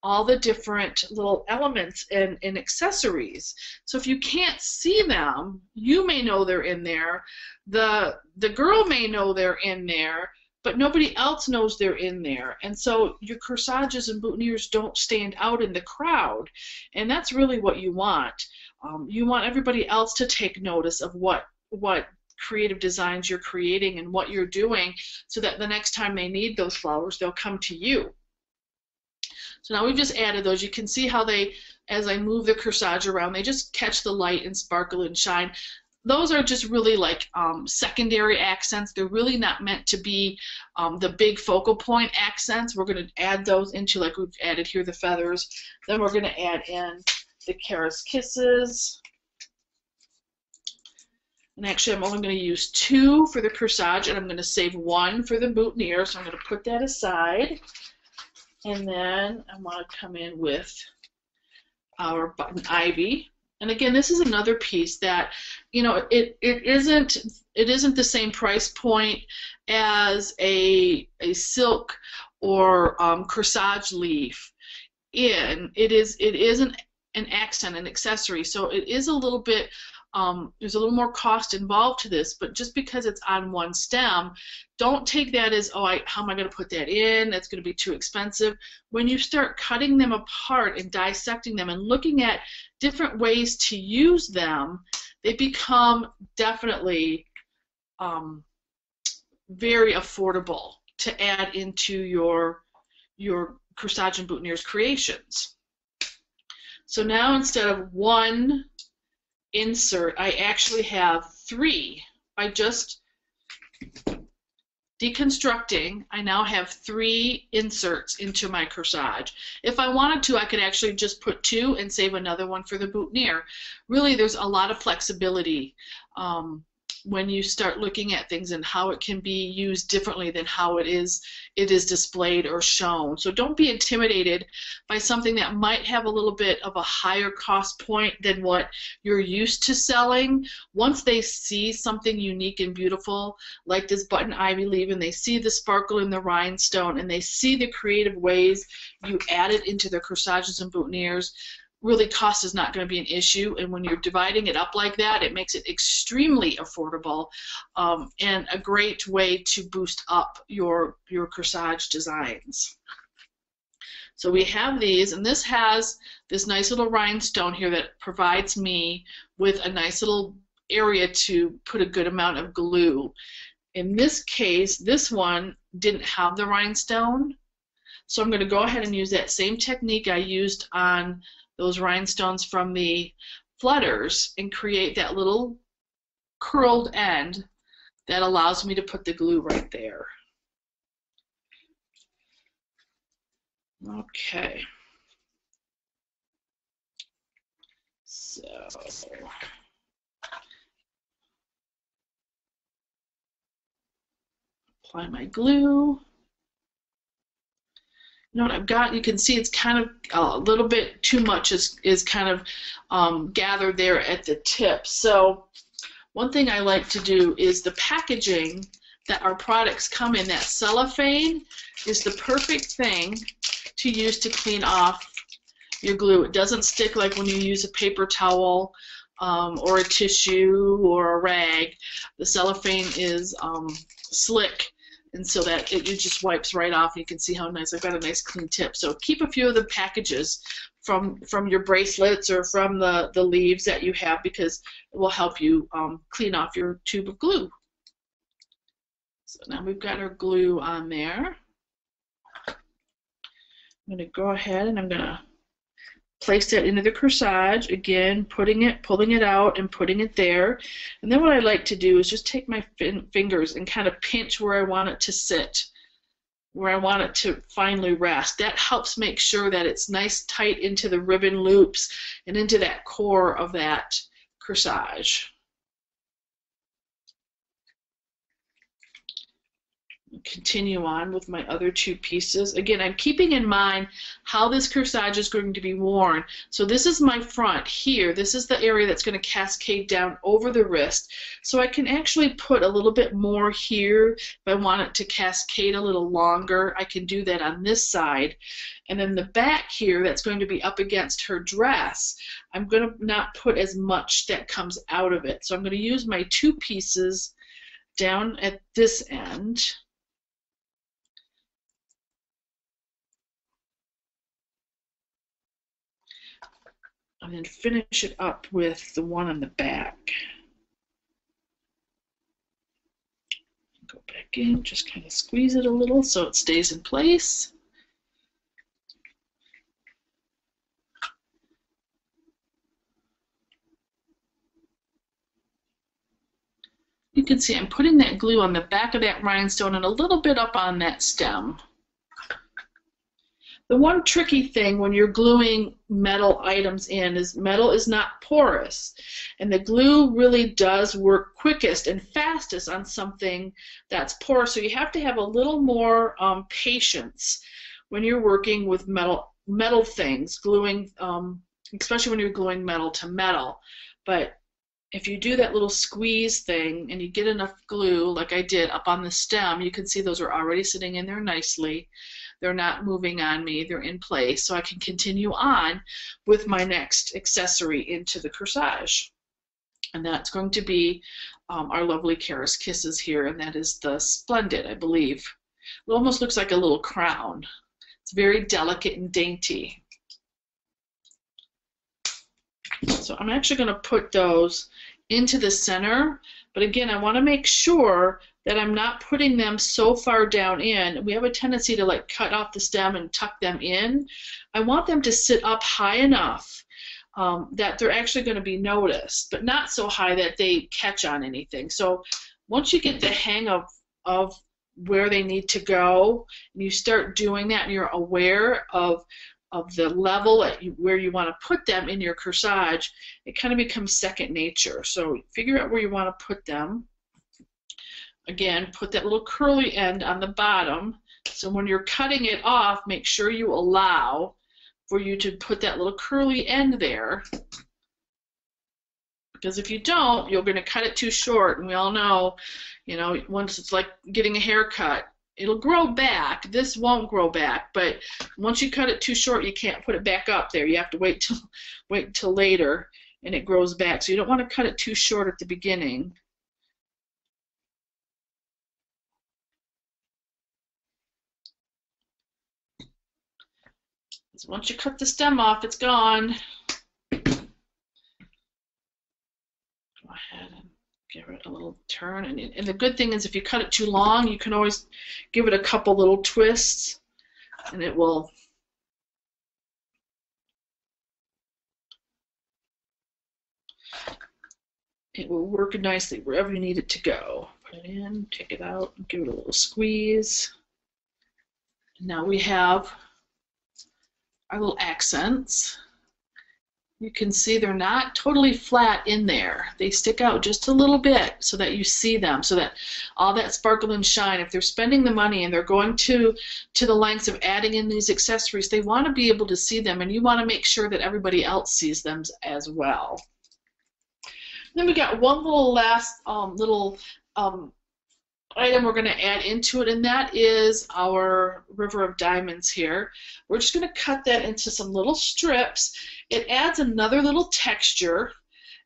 all the different little elements and accessories. So if you can't see them, you may know they're in there. The girl may know they're in there, but nobody else knows they're in there. And so your corsages and boutonnieres don't stand out in the crowd. And that's really what you want. You want everybody else to take notice of what creative designs you're creating and what you're doing, so that the next time they need those flowers, they'll come to you. So now we've just added those. You can see how they, as I move the corsage around, they just catch the light and sparkle and shine. Those are just really like secondary accents. They're really not meant to be the big focal point accents. We're going to add those into, like we've added here, the feathers. Then we're going to add in the Kara's Kisses. And actually, I'm only going to use 2 for the corsage, and I'm going to save 1 for the boutonniere. So I'm going to put that aside. And then I want to come in with our button ivy. And again, this is another piece that, you know, it isn't the same price point as a silk or corsage leaf. It is an accent, an accessory. So it is a little bit, there's a little more cost involved to this, but just because it's on one stem, don't take that as, oh, how am I going to put that in? That's going to be too expensive. When you start cutting them apart and dissecting them and looking at different ways to use them, they become definitely very affordable to add into your corsage and boutonnieres creations. So now instead of 1 insert, I actually have 3. By just deconstructing, I now have 3 inserts into my corsage. If I wanted to, I could actually just put 2 and save another one for the boutonniere. Really, there's a lot of flexibility when you start looking at things and how it can be used differently than how it is displayed or shown. So don't be intimidated by something that might have a little bit of a higher cost point than what you're used to selling. Once they see something unique and beautiful like this button ivy leaf, and they see the sparkle in the rhinestone, and they see the creative ways you add it into the corsages and boutonnieres, really cost is not going to be an issue. And when you're dividing it up like that, it makes it extremely affordable and a great way to boost up your corsage designs. So we have these, and this has this nice little rhinestone here that provides me with a nice little area to put a good amount of glue. In this case, this one didn't have the rhinestone, so I'm going to go ahead and use that same technique I used on those rhinestones from the flutters and create that little curled end that allows me to put the glue right there. Okay. So apply my glue. You know what I've got? You can see it's kind of a little bit too much is kind of gathered there at the tip. So one thing I like to do is the packaging that our products come in, that cellophane is the perfect thing to use to clean off your glue. It doesn't stick like when you use a paper towel or a tissue or a rag. The cellophane is slick, and so that it just wipes right off. You can see how nice. I've got a nice clean tip. So keep a few of the packages from your bracelets or from the leaves that you have, because it will help you clean off your tube of glue. So now we've got our glue on there. I'm going to go ahead and I'm going to place that into the corsage, again, pulling it out and putting it there. And then what I like to do is just take my fingers and kind of pinch where I want it to sit, where I want it to finally rest. That helps make sure that it's nice tight into the ribbon loops and into that core of that corsage. Continue on with my other two pieces. Again, I'm keeping in mind how this corsage is going to be worn. So this is my front here. This is the area that's going to cascade down over the wrist. So I can actually put a little bit more here if I want it to cascade a little longer. I can do that on this side. And then the back here that's going to be up against her dress, I'm going to not put as much that comes out of it. So I'm going to use my two pieces down at this end. And then finish it up with the one on the back. Go back in, just kind of squeeze it a little so it stays in place. You can see I'm putting that glue on the back of that rhinestone and a little bit up on that stem. The one tricky thing when you're gluing metal items in is metal is not porous, and the glue really does work quickest and fastest on something that's porous. So you have to have a little more patience when you're working with metal things, gluing, especially when you're gluing metal to metal. But if you do that little squeeze thing and you get enough glue, like I did up on the stem, you can see those are already sitting in there nicely. They're not moving on me, they're in place, so I can continue on with my next accessory into the corsage. And that's going to be our lovely Kara's Kisses here, and that is the Splendid, I believe. It almost looks like a little crown. It's very delicate and dainty. So I'm actually going to put those into the center, but again, I want to make sure that I'm not putting them so far down in. We have a tendency to like cut off the stem and tuck them in. I want them to sit up high enough that they're actually going to be noticed, but not so high that they catch on anything. So once you get the hang of where they need to go, and you start doing that and you're aware of the level at where you want to put them in your corsage, it kind of becomes second nature. So figure out where you want to put them. Again, put that little curly end on the bottom. So when you're cutting it off, make sure you allow for you to put that little curly end there. Because if you don't, you're going to cut it too short. And we all know, you know, once it's like getting a haircut, it'll grow back. This won't grow back, but once you cut it too short, you can't put it back up there. You have to wait till later, and it grows back. So you don't want to cut it too short at the beginning. So once you cut the stem off, it's gone. Go ahead and give it a little turn. And the good thing is if you cut it too long, you can always give it a couple little twists, and it will work nicely wherever you need it to go. Put it in, take it out, and give it a little squeeze. And now we have our little accents. You can see they're not totally flat in there. They stick out just a little bit so that you see them, so that all that sparkle and shine, if they're spending the money and they're going to the lengths of adding in these accessories, they want to be able to see them, and you want to make sure that everybody else sees them as well. Then we got one little last item we're going to add into it, and that is our River of Diamonds here. We're just going to cut that into some little strips. It adds another little texture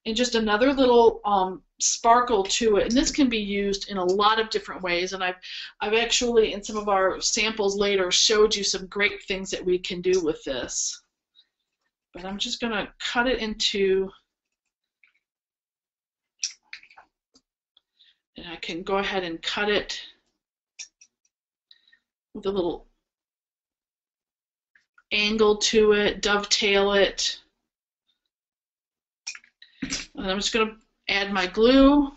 and just another little sparkle to it, and this can be used in a lot of different ways, and I've actually in some of our samples later showed you some great things that we can do with this. But I'm just going to cut it into, and I can go ahead and cut it with a little angle to it, dovetail it. And I'm just going to add my glue.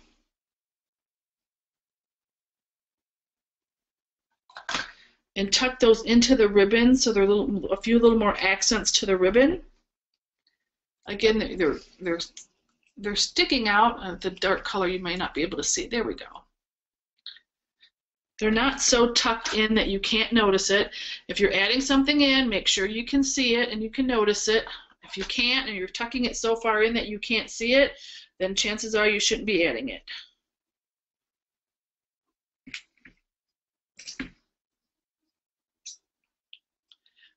And tuck those into the ribbon so they're a few little more accents to the ribbon. Again, they're sticking out. The dark color you may not be able to see. There we go. They're not so tucked in that you can't notice it. If you're adding something in, make sure you can see it and you can notice it. If you can't and you're tucking it so far in that you can't see it, then chances are you shouldn't be adding it.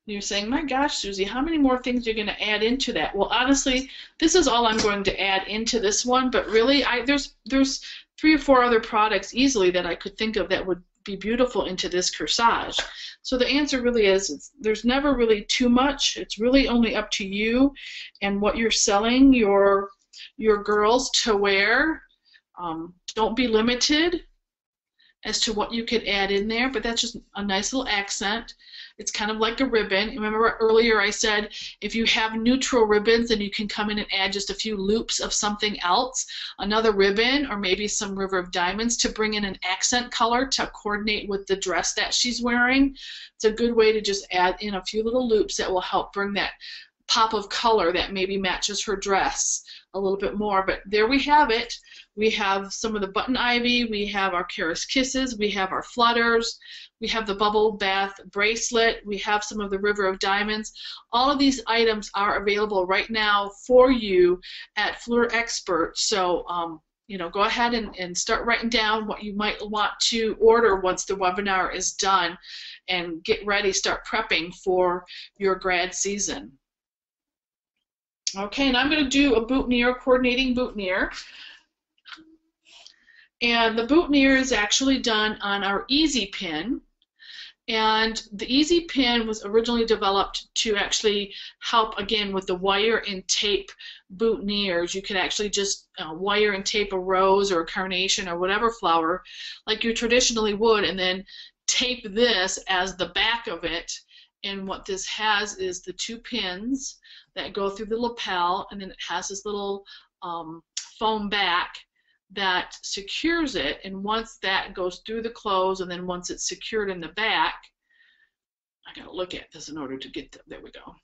You're saying, my gosh, Susie, how many more things are you going to add into that? Well, honestly, this is all I'm going to add into this one, but really, there's 3 or 4 other products easily that I could think of that would be beautiful into this corsage. So the answer really is there's never really too much. It's really only up to you and what you're selling your girls to wear. Don't be limited as to what you could add in there, but that's just a nice little accent. It's kind of like a ribbon. Remember earlier I said if you have neutral ribbons, then you can come in and add just a few loops of something else, another ribbon, or maybe some River of Diamonds to bring in an accent color to coordinate with the dress that she's wearing. It's a good way to just add in a few little loops that will help bring that pop of color that maybe matches her dress a little bit more. But there we have it. We have some of the button ivy, we have our Karis Kisses, we have our flutters, we have the bubble bath bracelet, we have some of the River of Diamonds. All of these items are available right now for you at Fleur Expert. So you know, go ahead and start writing down what you might want to order once the webinar is done, and get ready, start prepping for your grad season. Okay, and I'm going to do a boutonniere, coordinating boutonniere. And the boutonniere is actually done on our easy pin. And the easy pin was originally developed to actually help, again, with the wire and tape boutonnieres. You could actually just wire and tape a rose or a carnation or whatever flower like you traditionally would, and then tape this as the back of it. And what this has is the 2 pins that go through the lapel, and then it has this little foam back that secures it, and once that goes through the clothes, and then once it's secured in the back, I gotta look at this in order to get there we go.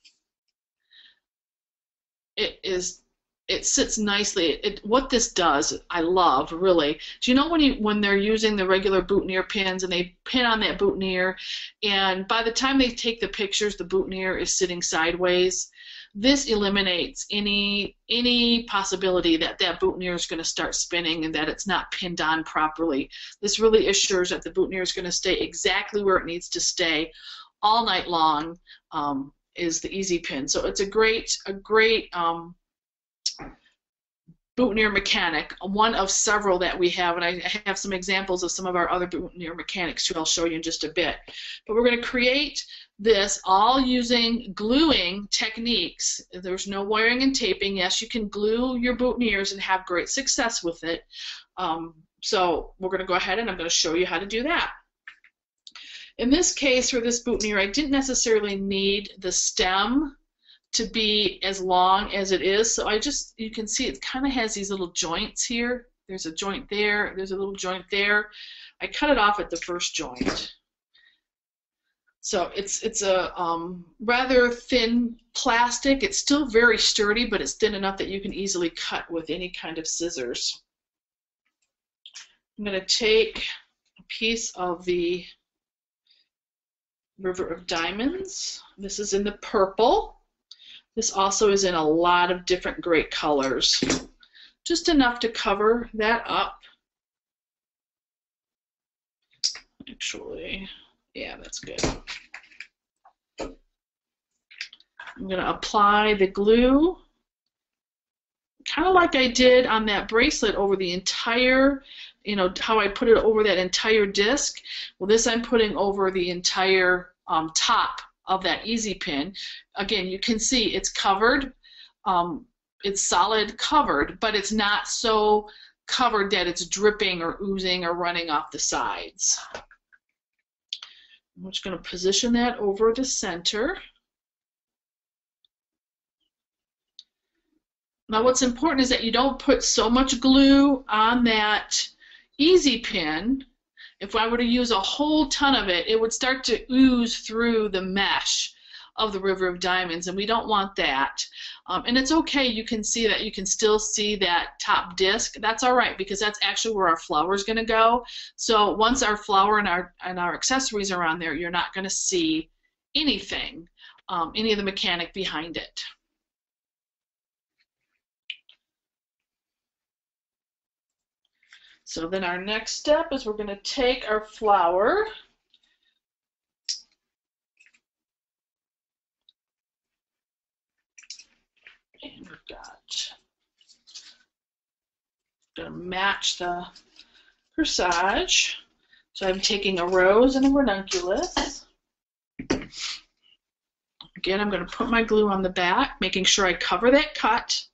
It sits nicely. What this does, I love, really. Do you know when they're using the regular boutonniere pins and they pin on that boutonniere, and by the time they take the pictures, the boutonniere is sitting sideways? This eliminates any possibility that that boutonniere is going to start spinning and that it's not pinned on properly. This really assures that the boutonniere is going to stay exactly where it needs to stay all night long. Is the easy pin. So it's a great boutonniere mechanic, one of several that we have, and I have some examples of some of our other boutonniere mechanics too. I'll show you in just a bit. But we're going to create this all using gluing techniques. There's no wiring and taping. Yes, you can glue your boutonnieres and have great success with it. So we're going to go ahead and I'm going to show you how to do that. In this case, for this boutonniere, I didn't necessarily need the stem to be as long as it is, so you can see it kind of has these little joints here. There's a joint there, there's a little joint there. I cut it off at the first joint. So it's a rather thin plastic. It's still very sturdy, but it's thin enough that you can easily cut with any kind of scissors. I'm going to take a piece of the River of Diamonds. This is in the purple. This also is in a lot of different great colors. Just enough to cover that up. Actually, yeah, that's good. I'm going to apply the glue, kind of like I did on that bracelet, over the entire, how I put it over that entire disc. Well, this I'm putting over the entire top of that easy pin. Again, you can see it's covered. It's solid covered, but it's not so covered that it's dripping or oozing or running off the sides. I'm just going to position that over the center. Now what's important is that you don't put so much glue on that easy pin. If I were to use a whole ton of it, it would start to ooze through the mesh of the River of Diamonds, and we don't want that. And it's okay, you can see that, you can still see that top disc. That's all right, because that's actually where our flower is going to go. So once our flower and our accessories are on there, you're not going to see anything, any of the mechanic behind it. So then our next step is we're going to take our flower and we've got, going to match the corsage. So I'm taking a rose and a ranunculus. Again, I'm going to put my glue on the back, making sure I cover that cut.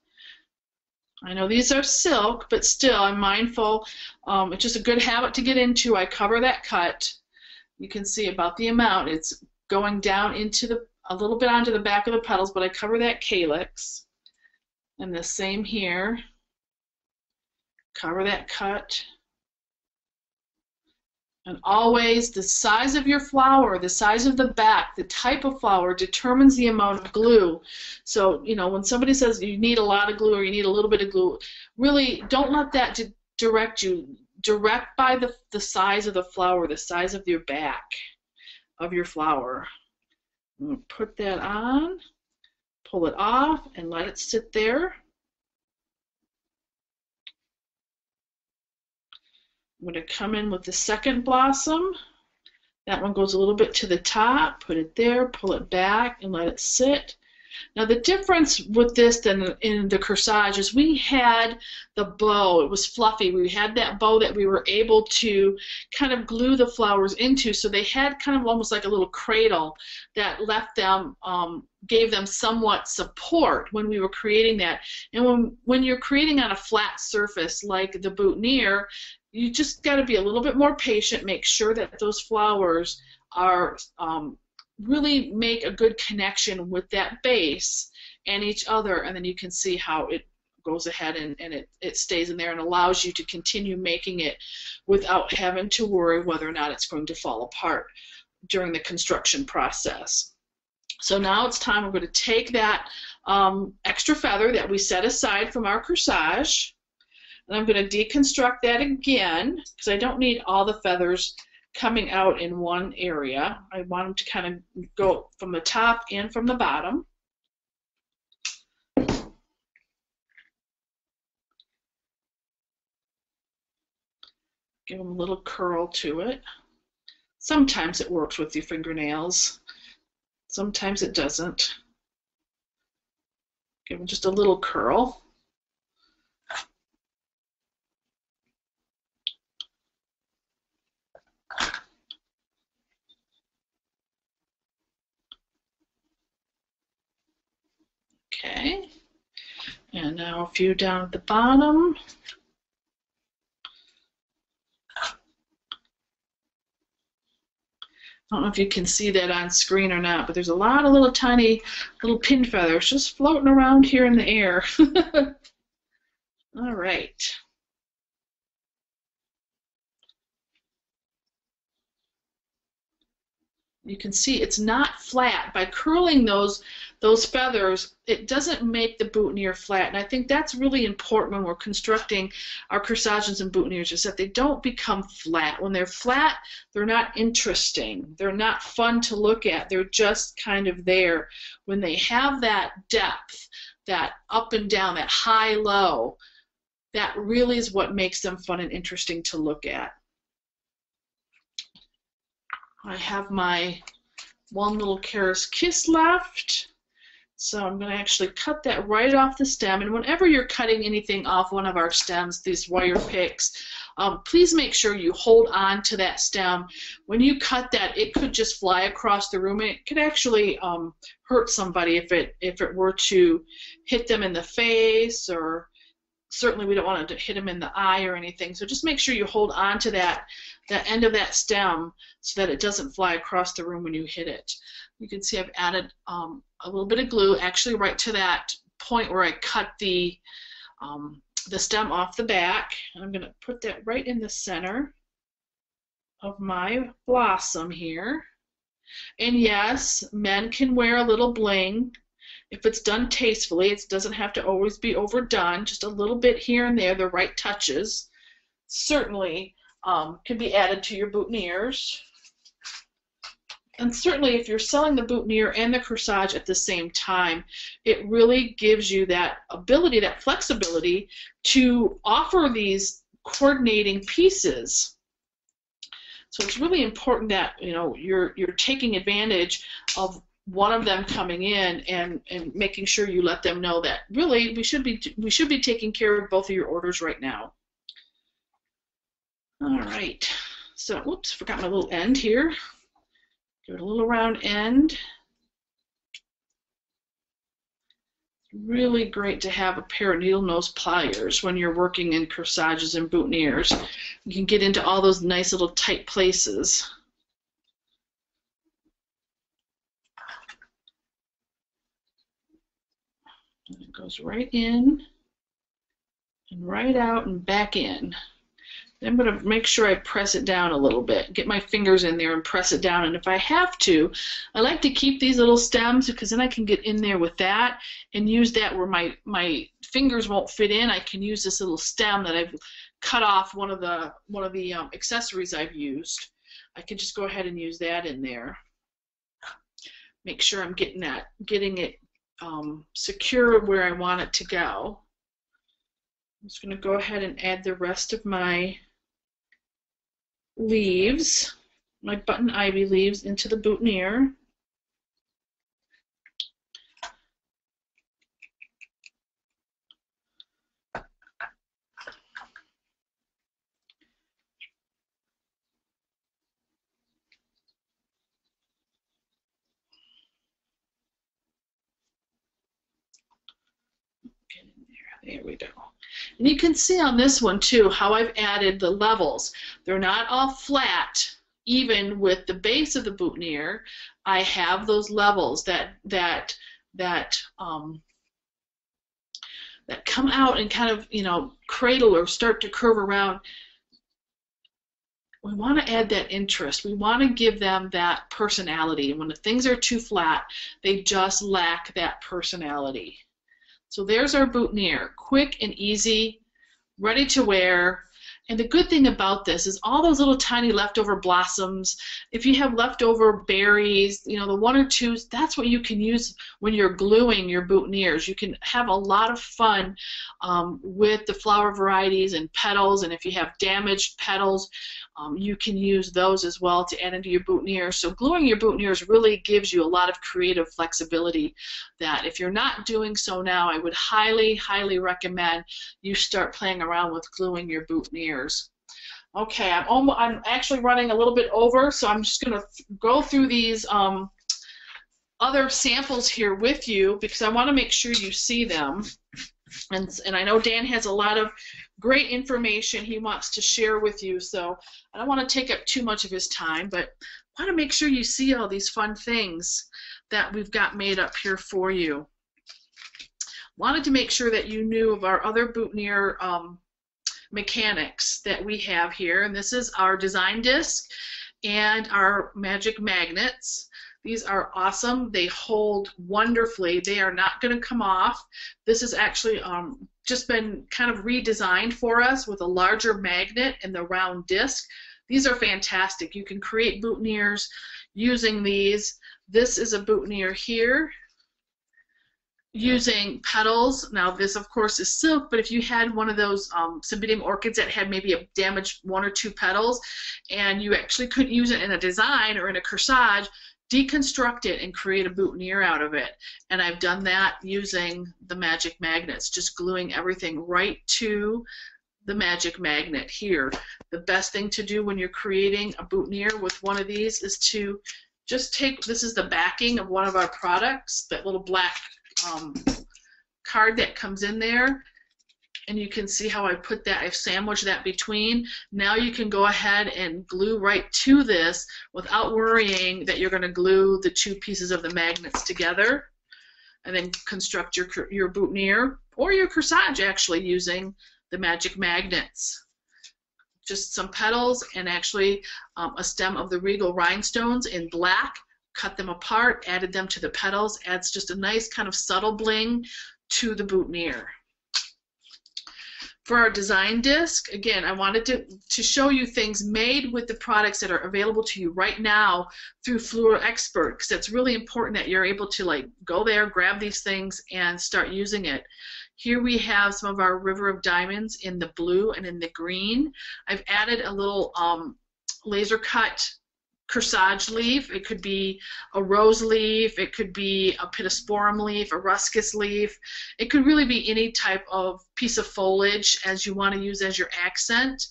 I know these are silk, but still I'm mindful. It's just a good habit to get into. I cover that cut. You can see about the amount. It's going down into a little bit onto the back of the petals, but I cover that calyx. And the same here. Cover that cut. And always the size of your flower, the size of the back, the type of flower determines the amount of glue. So, when somebody says you need a lot of glue or you need a little bit of glue, really don't let that direct you. Direct by the size of the flower, the size of your back of your flower. I'm going to put that on, pull it off, and let it sit there. I'm going to come in with the second blossom. That one goes a little bit to the top, put it there, pull it back, and let it sit. Now the difference with this than in the corsage is we had the bow. It was fluffy. We had that bow that we were able to kind of glue the flowers into, so they had kind of almost like a little cradle that left them, gave them somewhat support when we were creating that. And when you're creating on a flat surface like the boutonniere, you just got to be a little bit more patient, make sure that those flowers are really make a good connection with that base and each other, and then you can see how it goes ahead and it stays in there and allows you to continue making it without having to worry whether or not it's going to fall apart during the construction process. So now it's time, we're going to take that extra feather that we set aside from our corsage, and I'm going to deconstruct that again because I don't need all the feathers coming out in one area. I want them to kind of go from the top and from the bottom. Give them a little curl to it. Sometimes it works with your fingernails. Sometimes it doesn't. Give them just a little curl. Okay, and now a few down at the bottom. I don't know if you can see that on screen or not, but there's a lot of little tiny little pin feathers just floating around here in the air. All right. You can see it's not flat. By curling those feathers, it doesn't make the boutonniere flat. And I think that's really important when we're constructing our corsages and boutonnieres, is that they don't become flat. When they're flat, they're not interesting. They're not fun to look at. They're just kind of there. When they have that depth, that up and down, that high-low, that really is what makes them fun and interesting to look at. I have my one little Kara's Kiss left, so I'm going to actually cut that right off the stem. And whenever you're cutting anything off one of our stems, these wire picks, please make sure you hold on to that stem. When you cut that, it could just fly across the room, and it could actually hurt somebody if it were to hit them in the face, or certainly we don't want it to hit them in the eye or anything. So just make sure you hold on to that end of that stem so that it doesn't fly across the room when you hit it. You can see I've added a little bit of glue, actually right to that point where I cut the stem off the back. And I'm going to put that right in the center of my blossom here. And yes, men can wear a little bling if it's done tastefully. It doesn't have to always be overdone. Just a little bit here and there, the right touches, certainly can be added to your boutonnieres. And certainly if you're selling the boutonniere and the corsage at the same time, it really gives you that ability, that flexibility to offer these coordinating pieces. So it's really important that you're taking advantage of one of them coming in and making sure you let them know that really we should be taking care of both of your orders right now. All right, so whoops, forgot my little end here. Give it a little round end. Really great to have a pair of needle nose pliers when you're working in corsages and boutonnieres. You can get into all those nice little tight places. And it goes right in and right out and back in. I'm going to make sure I press it down a little bit, get my fingers in there and press it down. And if I have to, I like to keep these little stems because then I can get in there with that and use that where my fingers won't fit in. I can use this little stem that I've cut off one of the accessories I've used. I can just go ahead and use that in there. Make sure I'm getting it secure where I want it to go. I'm just going to go ahead and add the rest of my leaves, my button ivy leaves, into the boutonniere. Get in there. There we go. And you can see on this one too how I've added the levels. They're not all flat. Even with the base of the boutonniere, I have those levels that come out and kind of cradle or start to curve around. We want to add that interest. We want to give them that personality. And when the things are too flat, they just lack that personality. So there's our boutonniere, quick and easy, ready to wear. And the good thing about this is all those little tiny leftover blossoms, if you have leftover berries, the one or twos, that's what you can use when you're gluing your boutonnieres. You can have a lot of fun with the flower varieties and petals, and if you have damaged petals, you can use those as well to add into your boutonniere. So gluing your boutonnieres really gives you a lot of creative flexibility that if you're not doing so now, I would highly, highly recommend you start playing around with gluing your boutonnieres. Okay, I'm actually running a little bit over, so I'm just going to go through these other samples here with you because I want to make sure you see them. And I know Dan has a lot of great information he wants to share with you, so I don't want to take up too much of his time, but I want to make sure you see all these fun things that we've got made up here for you. Wanted to make sure that you knew of our other boutonniere mechanics that we have here, and this is our design disc, and our magic magnets. These are awesome. They hold wonderfully. They are not going to come off. This has actually just been kind of redesigned for us with a larger magnet and the round disc. These are fantastic. You can create boutonnieres using these. This is a boutonniere here using petals. Now this of course is silk, but if you had one of those cymbidium orchids that had maybe a damaged 1 or 2 petals and you actually couldn't use it in a design or in a corsage, deconstruct it and create a boutonniere out of it. And I've done that using the magic magnets, just gluing everything right to the magic magnet here. The best thing to do when you're creating a boutonniere with one of these is to just take, this is the backing of one of our products, that little black card that comes in there, and you can see how I put that, I've sandwiched that between. Now you can go ahead and glue right to this without worrying that you're going to glue the 2 pieces of the magnets together, and then construct your boutonniere or your corsage actually using the magic magnets. Just some petals and actually a stem of the regal rhinestones in black. Cut them apart, added them to the petals, adds just a nice kind of subtle bling to the boutonniere. For our design disc, again, I wanted to show you things made with the products that are available to you right now through Fluor Expert, because it's really important that you're able to like go there, grab these things, and start using it. Here we have some of our River of Diamonds in the blue and in the green. I've added a little laser cut corsage leaf. It could be a rose leaf, it could be a pittosporum leaf, a ruscus leaf. It could really be any type of piece of foliage as you want to use as your accent.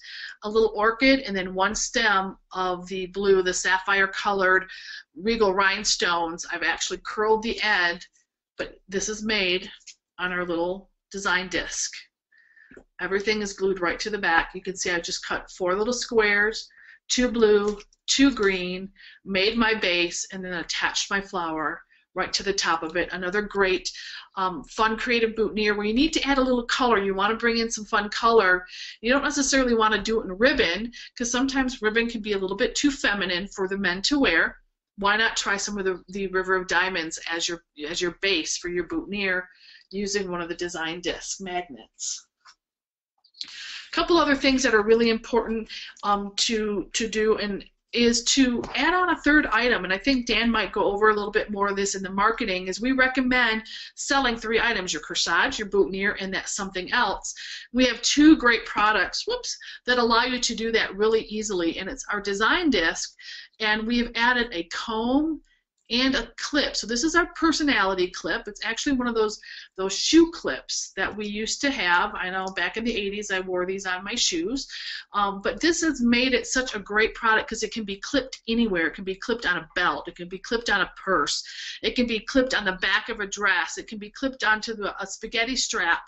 A little orchid, and then 1 stem of the blue, the sapphire colored regal rhinestones. I've actually curled the end, but this is made on our little design disc. Everything is glued right to the back. You can see I just cut 4 little squares, 2 blue, 2 green, made my base, and then attached my flower right to the top of it. Another great fun creative boutonniere where you need to add a little color. You want to bring in some fun color. You don't necessarily want to do it in ribbon, because sometimes ribbon can be a little bit too feminine for the men to wear. Why not try some of the River of Diamonds as your base for your boutonniere using one of the design disc magnets. A couple other things that are really important to do is to add on a 3rd item, and I think Dan might go over a little bit more of this in the marketing, is we recommend selling 3 items, your corsage, your boutonniere, and that something else. We have 2 great products, that allow you to do that really easily, and it's our design disc, and we've added a comb and a clip. So this is our personality clip. It's actually one of those shoe clips that we used to have. I know back in the 80s I wore these on my shoes. But this has made it such a great product because it can be clipped anywhere. It can be clipped on a belt. It can be clipped on a purse. It can be clipped on the back of a dress. It can be clipped onto a spaghetti strap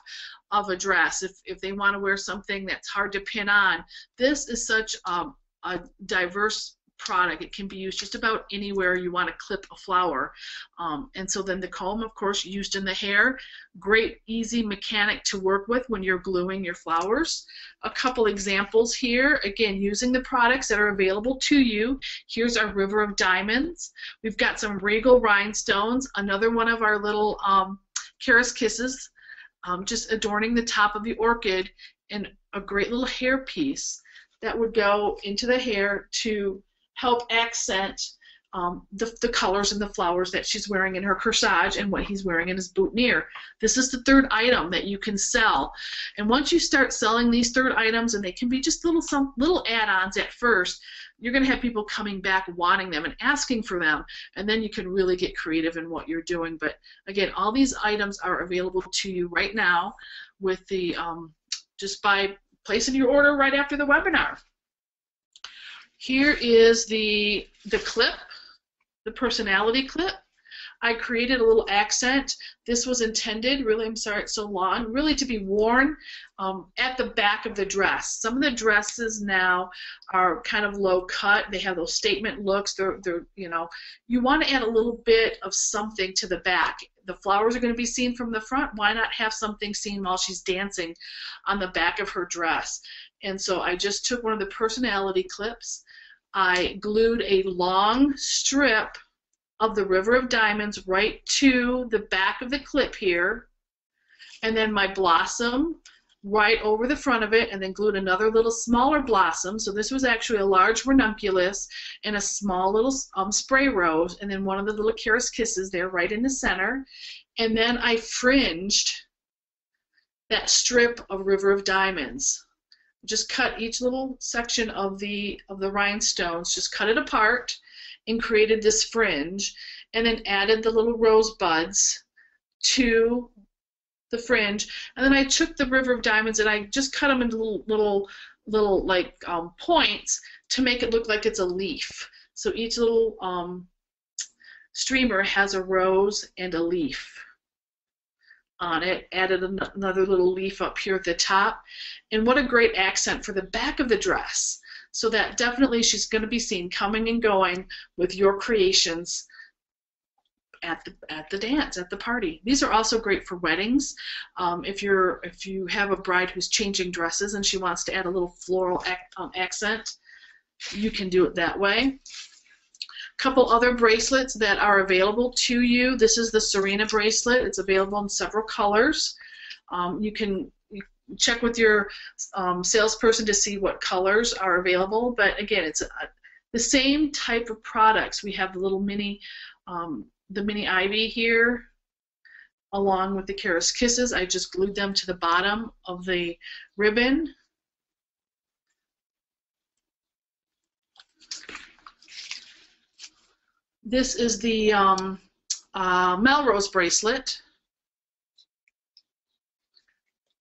of a dress if they want to wear something that's hard to pin on. This is such a diverse product. It can be used just about anywhere you want to clip a flower. And so then the comb, of course, used in the hair. Great, easy mechanic to work with when you're gluing your flowers. A couple examples here, again, using the products that are available to you. Here's our River of Diamonds. We've got some regal rhinestones, another one of our little Karis Kisses, just adorning the top of the orchid, and a great little hair piece that would go into the hair to help accent the colors and the flowers that she's wearing in her corsage and what he's wearing in his boutonniere. This is the 3rd item that you can sell. And once you start selling these 3rd items, and they can be just little add-ons at first, you're going to have people coming back wanting them and asking for them, and then you can really get creative in what you're doing. But again, all these items are available to you right now with the just by placing your order right after the webinar. Here is the clip, the personality clip. I created a little accent. This was intended, really, I'm sorry it's so long, really to be worn at the back of the dress. Some of the dresses now are kind of low cut. They have those statement looks. They're you know, you want to add a little bit of something to the back. The flowers are going to be seen from the front. Why not have something seen while she's dancing on the back of her dress? And so I just took one of the personality clips. I glued a long strip of the River of Diamonds right to the back of the clip here, and then my blossom right over the front of it, and then glued another little smaller blossom. So this was actually a large ranunculus and a small little spray rose, and then one of the little Karis kisses there right in the center. And then I fringed that strip of River of Diamonds. Just cut each little section of the rhinestones, just cut it apart and created this fringe, and then added the little rose buds to the fringe. And then I took the River of Diamonds and I just cut them into little like points to make it look like it's a leaf. So each little streamer has a rose and a leaf on it. Added another little leaf up here at the top, and what a great accent for the back of the dress. So that definitely she's going to be seen coming and going with your creations at the dance, at the party. These are also great for weddings. If you have a bride who's changing dresses and she wants to add a little floral accent, you can do it that way. Couple other bracelets that are available to you. This is the Serena bracelet. It's available in several colors. You can check with your salesperson to see what colors are available, but again, it's the same type of products. We have the little mini ivy here along with the Karis kisses. I just glued them to the bottom of the ribbon. This is the Melrose bracelet.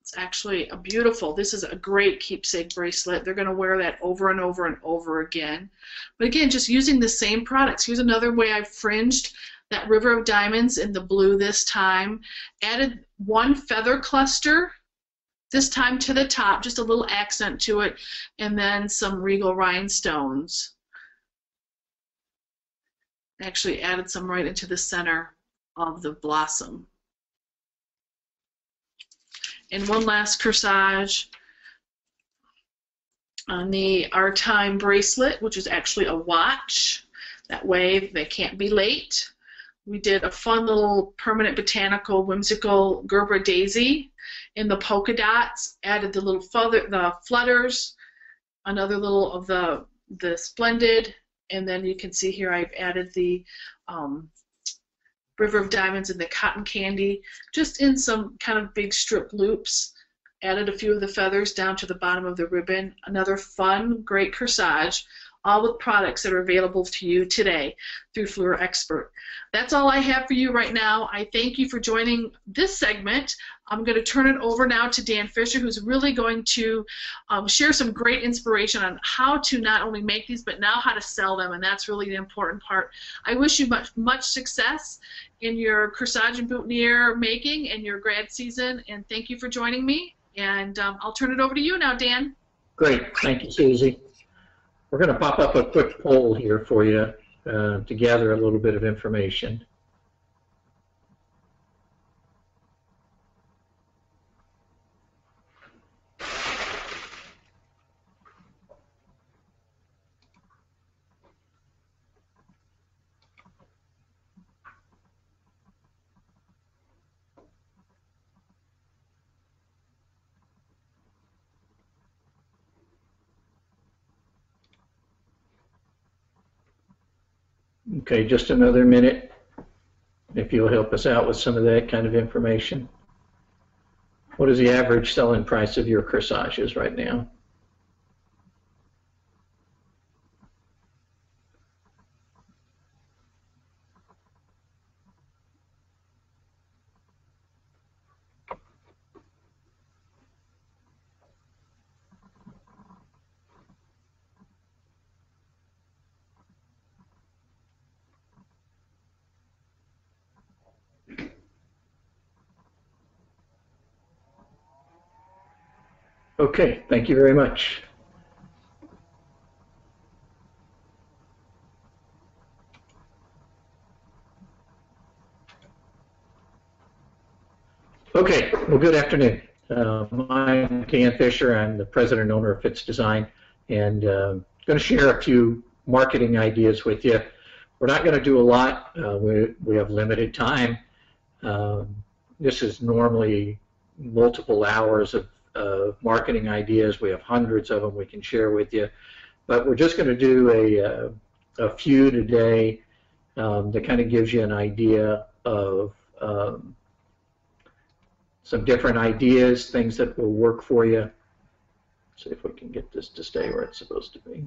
It's actually a beautiful, this is a great keepsake bracelet. They're going to wear that over and over and over again. But again, just using the same products. Here's another way I fringed that River of Diamonds in the blue this time. Added one feather cluster, this time to the top, just a little accent to it, and then some regal rhinestones. Actually added some right into the center of the blossom. And one last corsage on the Our Time bracelet, which is actually a watch. That way they can't be late. We did a fun little permanent botanical whimsical Gerber daisy in the polka dots, added the little flutters, another little of the splendid, and then you can see here I've added the River of Diamonds and the cotton candy just in some kind of big strip loops. Added a few of the feathers down to the bottom of the ribbon. Another fun, great corsage, all with products that are available to you today through Fleur Expert. That's all I have for you right now. I thank you for joining this segment. I'm going to turn it over now to Dan Fisher, who's really going to share some great inspiration on how to not only make these, but now how to sell them, and that's really the important part. I wish you much success in your corsage and boutonniere making and your grad season, and thank you for joining me. And I'll turn it over to you now, Dan. Great. Thank you, Susie. We're going to pop up a quick poll here for you to gather a little bit of information. Okay, just another minute, if you'll help us out with some of that kind of information. What is the average selling price of your corsages right now? Okay, thank you very much. Okay, well, good afternoon. I'm Dan Fisher. I'm the president and owner of Fitz Design, and going to share a few marketing ideas with you. We're not going to do a lot. We have limited time. This is normally multiple hours of marketing ideas. We have hundreds of them we can share with you. But we're just going to do a few today that kind of gives you an idea of some different ideas, things that will work for you. See if we can get this to stay where it's supposed to be.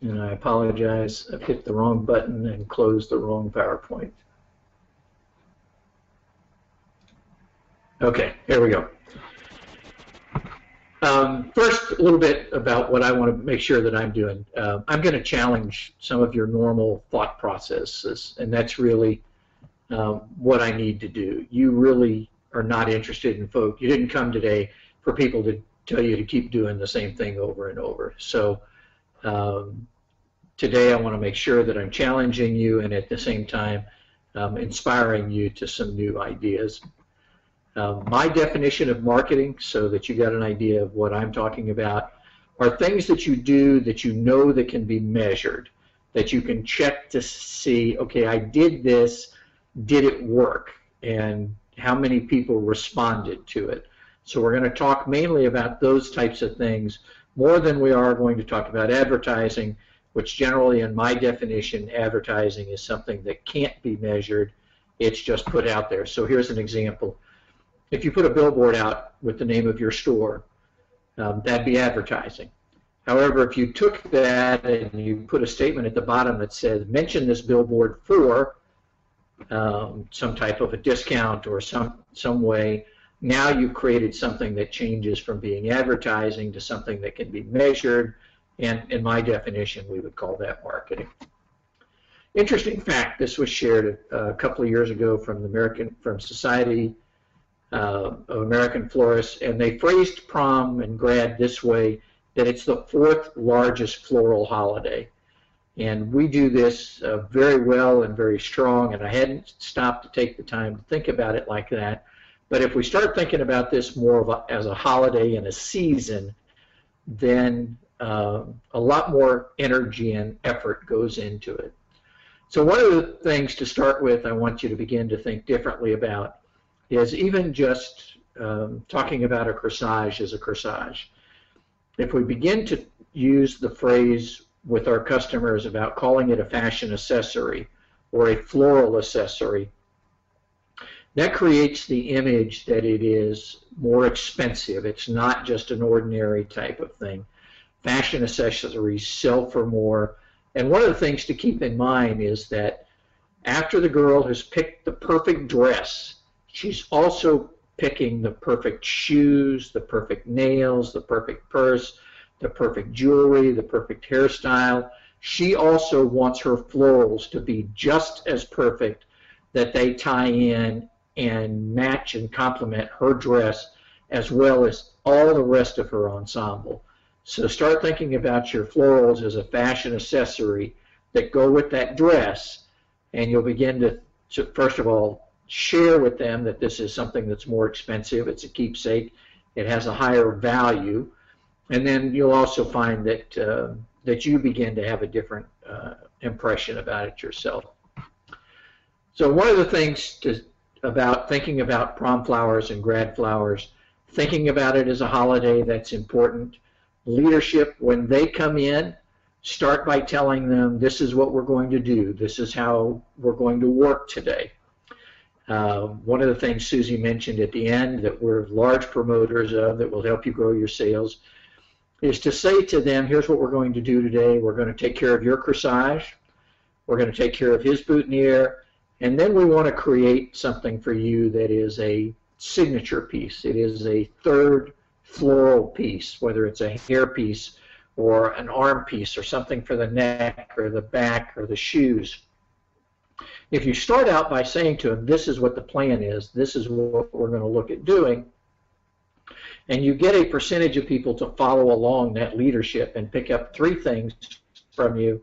And I apologize, I've hit the wrong button and closed the wrong PowerPoint. Okay, here we go. First, a little bit about what I want to make sure that I'm doing. I'm going to challenge some of your normal thought processes, and that's really what I need to do. You really are not interested in folk. You didn't come today for people to tell you to keep doing the same thing over and over. So today I want to make sure that I'm challenging you and at the same time inspiring you to some new ideas. My definition of marketing, so that you got an idea of what I'm talking about, are things that you do that you know that can be measured, that you can check to see, okay, I did this, did it work, and how many people responded to it. So we're going to talk mainly about those types of things more than we are going to talk about advertising, which generally in my definition, advertising is something that can't be measured. It's just put out there. So here's an example. If you put a billboard out with the name of your store, that'd be advertising. However, if you took that and you put a statement at the bottom that says, mention this billboard for some type of a discount or some way, now you've created something that changes from being advertising to something that can be measured, and in my definition, we would call that marketing. Interesting fact, this was shared a couple of years ago from Society of American Florists, and they phrased prom and grad this way, that it's the 4th largest floral holiday. And we do this very well and very strong, and I hadn't stopped to take the time to think about it like that. But if we start thinking about this more as a holiday and a season, then a lot more energy and effort goes into it. So one of the things to start with I want you to begin to think differently about is even just talking about a corsage as a corsage. If we begin to use the phrase with our customers about calling it a fashion accessory or a floral accessory, that creates the image that it is more expensive. It's not just an ordinary type of thing. Fashion accessories sell for more. And one of the things to keep in mind is that after the girl has picked the perfect dress, she's also picking the perfect shoes, the perfect nails, the perfect purse, the perfect jewelry, the perfect hairstyle. She also wants her florals to be just as perfect, that they tie in and match and complement her dress as well as all the rest of her ensemble. So start thinking about your florals as a fashion accessory that go with that dress, and you'll begin to first of all, share with them that this is something that's more expensive, it's a keepsake, it has a higher value, and then you'll also find that that you begin to have a different impression about it yourself. So one of the things about thinking about prom flowers and grad flowers, thinking about it as a holiday, that's important. Leadership, when they come in, start by telling them this is what we're going to do, this is how we're going to work today. One of the things Susie mentioned at the end that we're large promoters of that will help you grow your sales is to say to them, here's what we're going to do today. We're going to take care of your corsage, we're going to take care of his boutonniere, and then we want to create something for you that is a signature piece. It is a third floral piece, whether it's a hair piece or an arm piece or something for the neck or the back or the shoes. If you start out by saying to them, this is what the plan is, this is what we're going to look at doing, And you get a percentage of people to follow along that leadership and pick up 3 things from you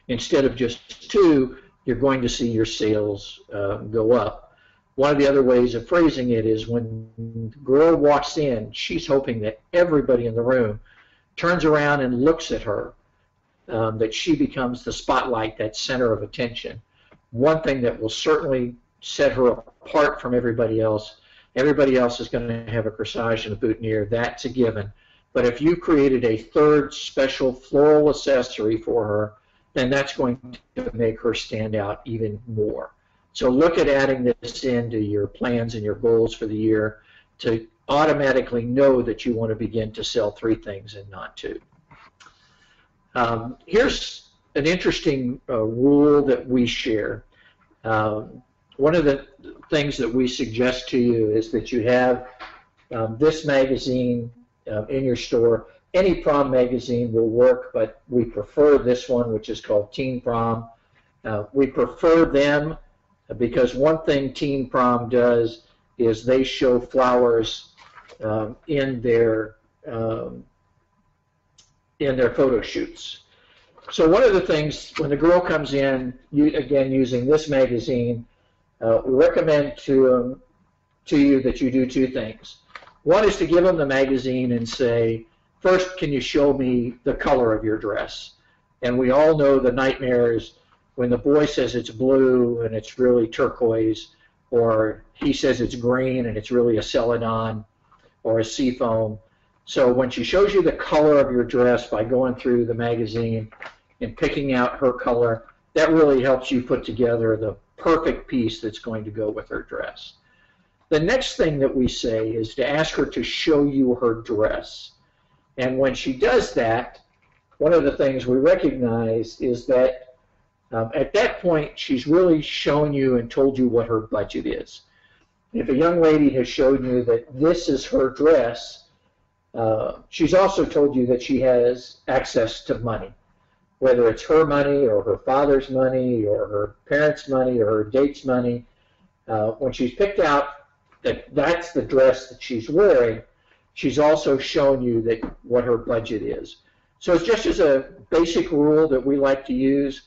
instead of just 2, you're going to see your sales go up. One of the other ways of phrasing it is when the girl walks in, she's hoping that everybody in the room turns around and looks at her, that she becomes the spotlight, that center of attention. One thing that will certainly set her apart from everybody else is going to have a corsage and a boutonniere. That's a given. But if you created a 3rd special floral accessory for her, then that's going to make her stand out even more. So look at adding this into your plans and your goals for the year to automatically know that you want to begin to sell 3 things and not 2. Here's an interesting rule that we share. One of the things that we suggest to you is that you have this magazine in your store. Any prom magazine will work, but we prefer this one, which is called Teen Prom. We prefer them because one thing Teen Prom does is they show flowers in their photo shoots. So one of the things, when the girl comes in, again using this magazine, we recommend to you that you do 2 things. One is to give them the magazine and say, first, can you show me the color of your dress? And we all know the nightmares when the boy says it's blue and it's really turquoise, or he says it's green and it's really a celadon or a seafoam. So when she shows you the color of your dress by going through the magazine and picking out her color, that really helps you put together the perfect piece that's going to go with her dress. The next thing that we say is to ask her to show you her dress. And when she does that, one of the things we recognize is that at that point, she's really shown you and told you what her budget is. If a young lady has shown you that this is her dress, she's also told you that she has access to money, whether it's her money or her father's money or her parents' money or her date's money. When she's picked out that that's the dress that she's wearing, she's also shown you that what her budget is. So it's just as a basic rule that we like to use,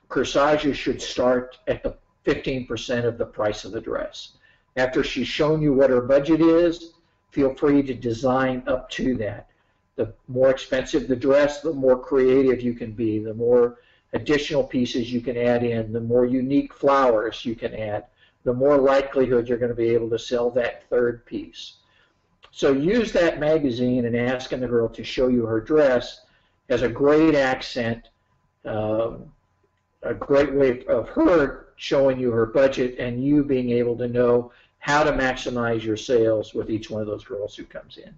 corsages should start at the 15% of the price of the dress. After she's shown you what her budget is, feel free to design up to that. The more expensive the dress, the more creative you can be, the more additional pieces you can add in, the more unique flowers you can add, the more likelihood you're going to be able to sell that 3rd piece. So use that magazine and asking the girl to show you her dress as a great accent, a great way of her showing you her budget and you being able to know how to maximize your sales with each one of those girls who comes in.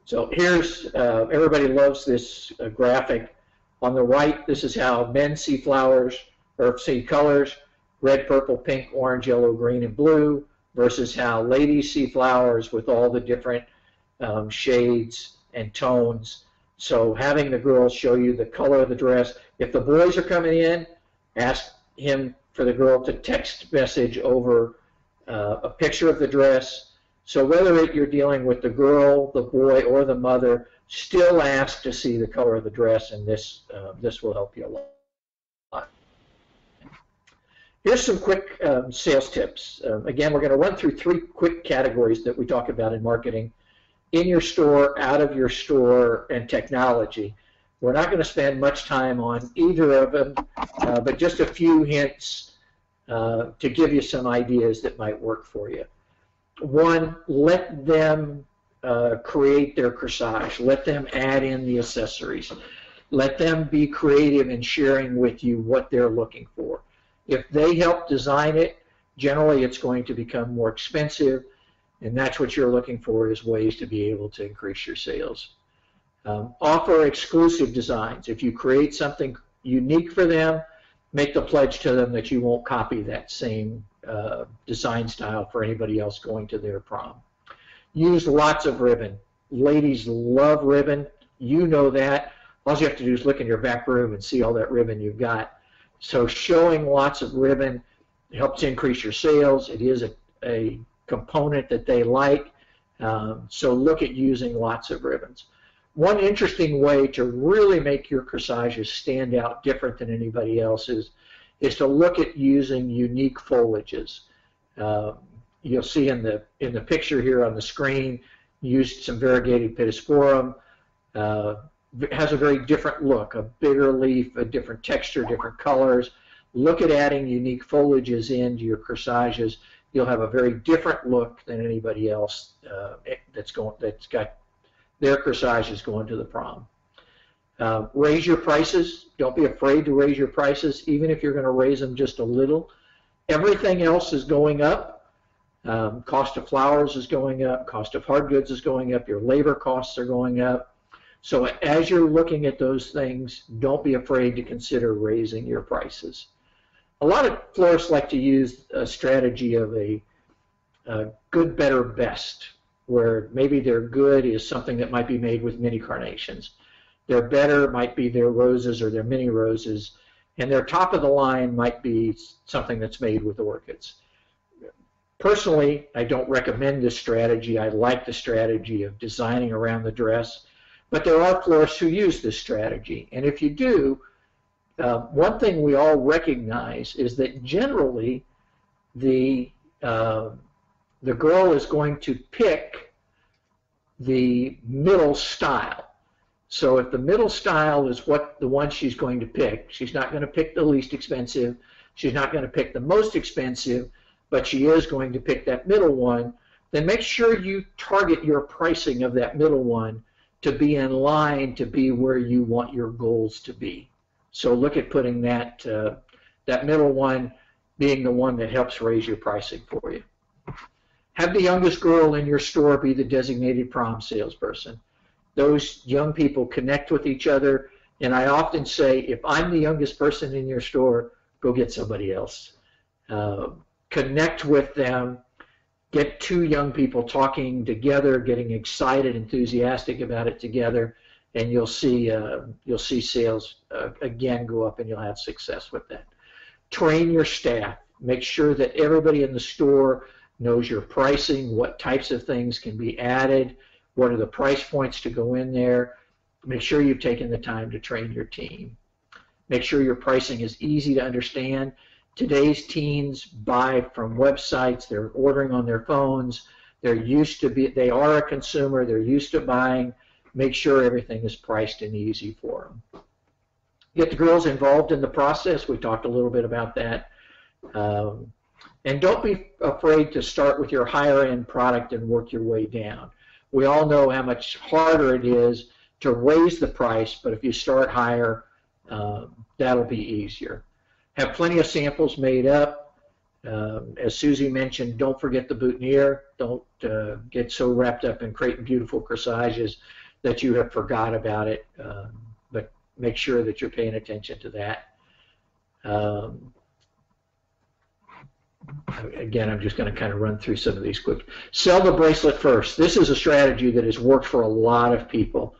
So here's, everybody loves this graphic. On the right, this is how men see flowers, or see colors, red, purple, pink, orange, yellow, green, and blue, versus how ladies see flowers with all the different shades and tones. So having the girls show you the color of the dress. If the boys are coming in, ask him for the girl to text message over a picture of the dress. So whether you're dealing with the girl, the boy, or the mother, still ask to see the color of the dress, and this will help you a lot. Here's some quick sales tips. Again, we're going to run through 3 quick categories that we talk about in marketing: in your store, out of your store, and technology. We're not going to spend much time on either of them, but just a few hints to give you some ideas that might work for you. 1, let them create their corsage. Let them add in the accessories. Let them be creative in sharing with you what they're looking for. If they help design it, generally it's going to become more expensive, and that's what you're looking for, is ways to be able to increase your sales. Offer exclusive designs. If you create something unique for them, make the pledge to them that you won't copy that same design style for anybody else going to their prom. Use lots of ribbon. Ladies love ribbon. You know that. All you have to do is look in your back room and see all that ribbon you've got. So showing lots of ribbon helps increase your sales. It is a component that they like. So look at using lots of ribbons. One interesting way to really make your corsages stand out different than anybody else's is to look at using unique foliages. You'll see in the picture here on the screen, used some variegated pittosporum. It has a very different look, a bigger leaf, a different texture, different colors. Look at adding unique foliages into your corsages. You'll have a very different look than anybody else that's got their corsages going to the prom. Raise your prices. Don't be afraid to raise your prices, even if you're going to raise them just a little. Everything else is going up. Cost of flowers is going up. Cost of hard goods is going up. Your labor costs are going up. So as you're looking at those things, don't be afraid to consider raising your prices. A lot of florists like to use a strategy of a good, better, best, where maybe their good is something that might be made with mini carnations. Their better might be their roses or their mini roses, and their top of the line might be something that's made with orchids. Personally, I don't recommend this strategy. I like the strategy of designing around the dress, but there are florists who use this strategy. And if you do, one thing we all recognize is that generally the girl is going to pick the middle style. So if the middle style is the one she's going to pick, she's not going to pick the least expensive, she's not going to pick the most expensive, but she is going to pick that middle one, then make sure you target your pricing of that middle one to be in line to be where you want your goals to be. So look at putting that middle one being the one that helps raise your pricing for you. Have the youngest girl in your store be the designated prom salesperson. Those young people connect with each other, and I often say, if I'm the youngest person in your store, go get somebody else. Connect with them. Get two young people talking together, getting excited, enthusiastic about it together, and you'll see sales again go up, and you'll have success with that. Train your staff. Make sure that everybody in the store knows your pricing, what types of things can be added, what are the price points to go in there. Make sure you've taken the time to train your team. Make sure your pricing is easy to understand. Today's teens buy from websites. They're ordering on their phones. They are a consumer. They're used to buying. Make sure everything is priced and easy for them. Get the girls involved in the process. We talked a little bit about that. And don't be afraid to start with your higher end product and work your way down. We all know how much harder it is to raise the price, but if you start higher, that'll be easier. Have plenty of samples made up. As Susie mentioned, don't forget the boutonniere. Don't get so wrapped up in creating beautiful corsages that you have forgot about it, but make sure that you're paying attention to that. Again, I'm just going to kind of run through some of these quick. Sell the bracelet first. This is a strategy that has worked for a lot of people.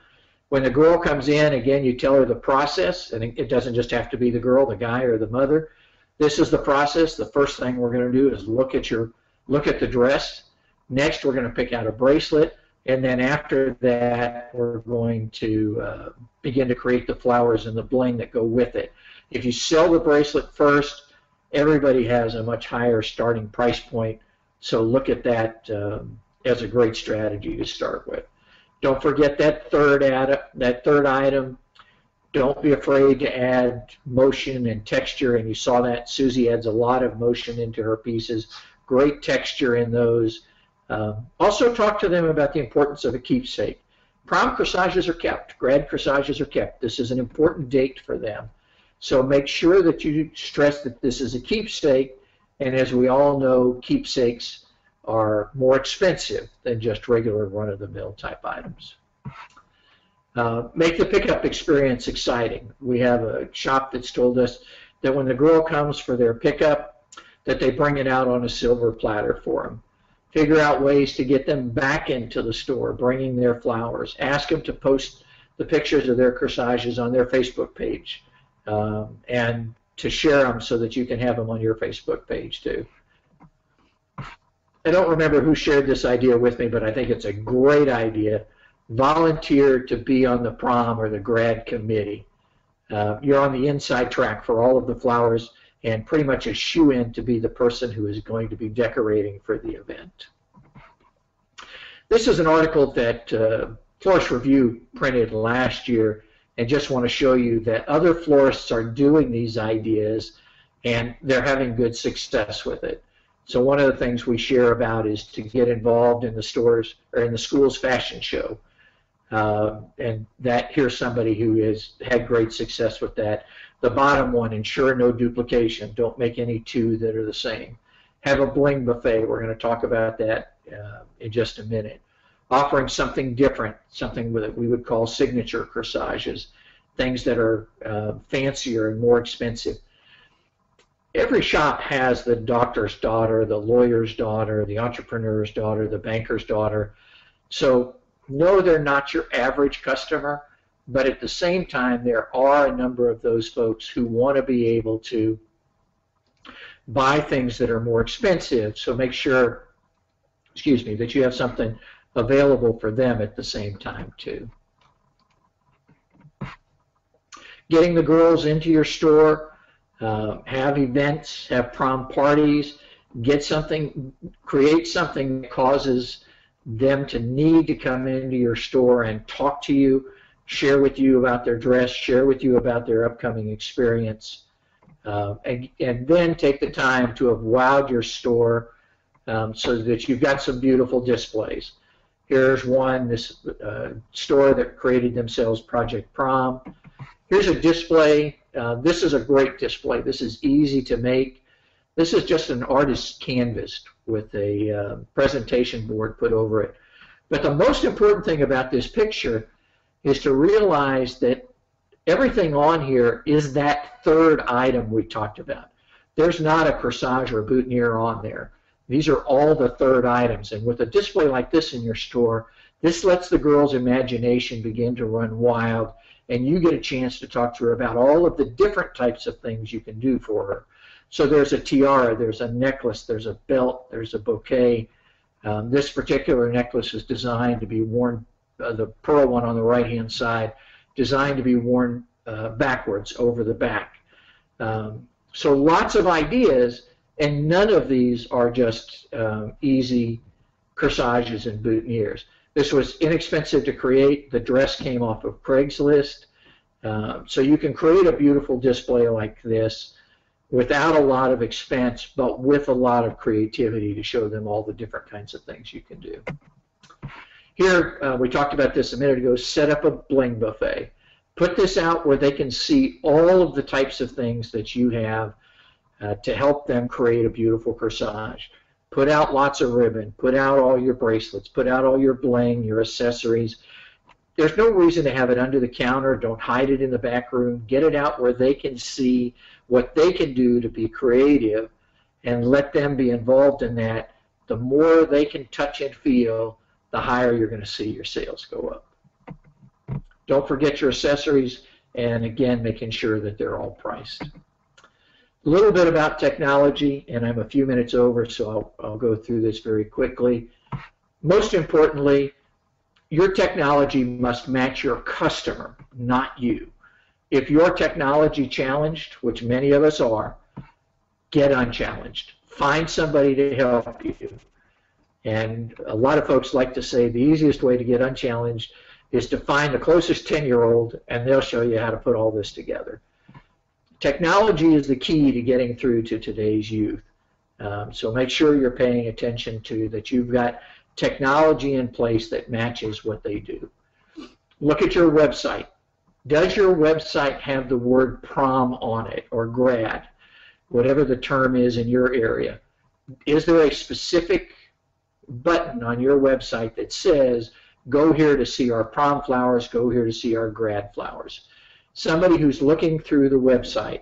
When the girl comes in, again, you tell her the process, and it doesn't just have to be the girl, the guy, or the mother. This is the process. The first thing we're going to do is look at the dress. Next, we're going to pick out a bracelet, and then after that, we're going to begin to create the flowers and the bling that go with it. If you sell the bracelet first, everybody has a much higher starting price point, so look at that as a great strategy to start with. Don't forget that third item. Don't be afraid to add motion and texture, and you saw that Susie adds a lot of motion into her pieces. Great texture in those. Also talk to them about the importance of a keepsake. Prom corsages are kept. Grad corsages are kept. This is an important date for them. So make sure that you stress that this is a keepsake, and as we all know, keepsakes are more expensive than just regular run-of-the-mill type items. Make the pickup experience exciting. We have a shop that's told us that when the girl comes for their pickup, that they bring it out on a silver platter for them. Figure out ways to get them back into the store, bringing their flowers. Ask them to post the pictures of their corsages on their Facebook page. And to share them so that you can have them on your Facebook page too. I don't remember who shared this idea with me, but I think it's a great idea. Volunteer to be on the prom or the grad committee. You're on the inside track for all of the flowers and pretty much a shoe-in to be the person who is going to be decorating for the event. This is an article that Florist Review printed last year, and just want to show you that other florists are doing these ideas and they're having good success with it. So one of the things we share about is to get involved in the stores or in the school's fashion show. And that here's somebody who has had great success with that. The bottom one, ensure no duplication. Don't make any two that are the same. Have a bling buffet. We're going to talk about that in just a minute. Offering something different, something that we would call signature corsages, things that are fancier and more expensive. Every shop has the doctor's daughter, the lawyer's daughter, the entrepreneur's daughter, the banker's daughter. So no, they're not your average customer, but at the same time, there are a number of those folks who want to be able to buy things that are more expensive. So make sure, excuse me, that you have something available for them at the same time too. Getting the girls into your store, have events, have prom parties, get something, create something that causes them to need to come into your store and talk to you, share with you about their dress, share with you about their upcoming experience, and then take the time to have wowed your store so that you've got some beautiful displays. Here's one, this store that created themselves Project Prom. Here's a display. This is a great display. This is easy to make. This is just an artist's canvas with a presentation board put over it. But the most important thing about this picture is to realize that everything on here is that third item we talked about. There's not a corsage or a boutonniere on there. These are all the third items. And with a display like this in your store, this lets the girl's imagination begin to run wild, and you get a chance to talk to her about all of the different types of things you can do for her. So there's a tiara, there's a necklace, there's a belt, there's a bouquet. This particular necklace is designed to be worn, the pearl one on the right-hand side, designed to be worn backwards over the back. So lots of ideas, and none of these are just easy corsages and boutonnieres. This was inexpensive to create. The dress came off of Craigslist. So you can create a beautiful display like this without a lot of expense, but with a lot of creativity to show them all the different kinds of things you can do. Here, we talked about this a minute ago, set up a bling buffet. Put this out where they can see all of the types of things that you have to help them create a beautiful corsage. Put out lots of ribbon, put out all your bracelets, put out all your bling, your accessories. There's no reason to have it under the counter. Don't hide it in the back room. Get it out where they can see what they can do to be creative, and let them be involved in that. The more they can touch and feel, the higher you're going to see your sales go up. Don't forget your accessories, and again, making sure that they're all priced. A little bit about technology, and I'm a few minutes over, so I'll go through this very quickly. Most importantly, your technology must match your customer, not you. If you're technology challenged, which many of us are, get unchallenged. Find somebody to help you. And a lot of folks like to say the easiest way to get unchallenged is to find the closest 10-year-old, and they'll show you how to put all this together. Technology is the key to getting through to today's youth. So make sure you're paying attention to that you've got technology in place that matches what they do. Look at your website. Does your website have the word prom on it, or grad, whatever the term is in your area? Is there a specific button on your website that says, go here to see our prom flowers, go here to see our grad flowers? Somebody who's looking through the website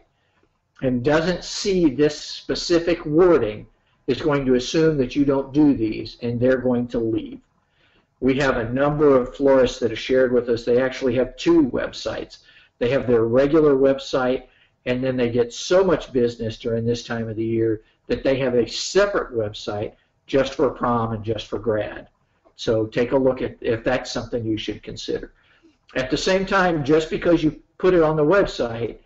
and doesn't see this specific wording is going to assume that you don't do these, and they're going to leave. We have a number of florists that have shared with us. They actually have two websites. They have their regular website, and then they get so much business during this time of the year that they have a separate website just for prom and just for grad. So take a look at if that's something you should consider. At the same time, just because you put it on the website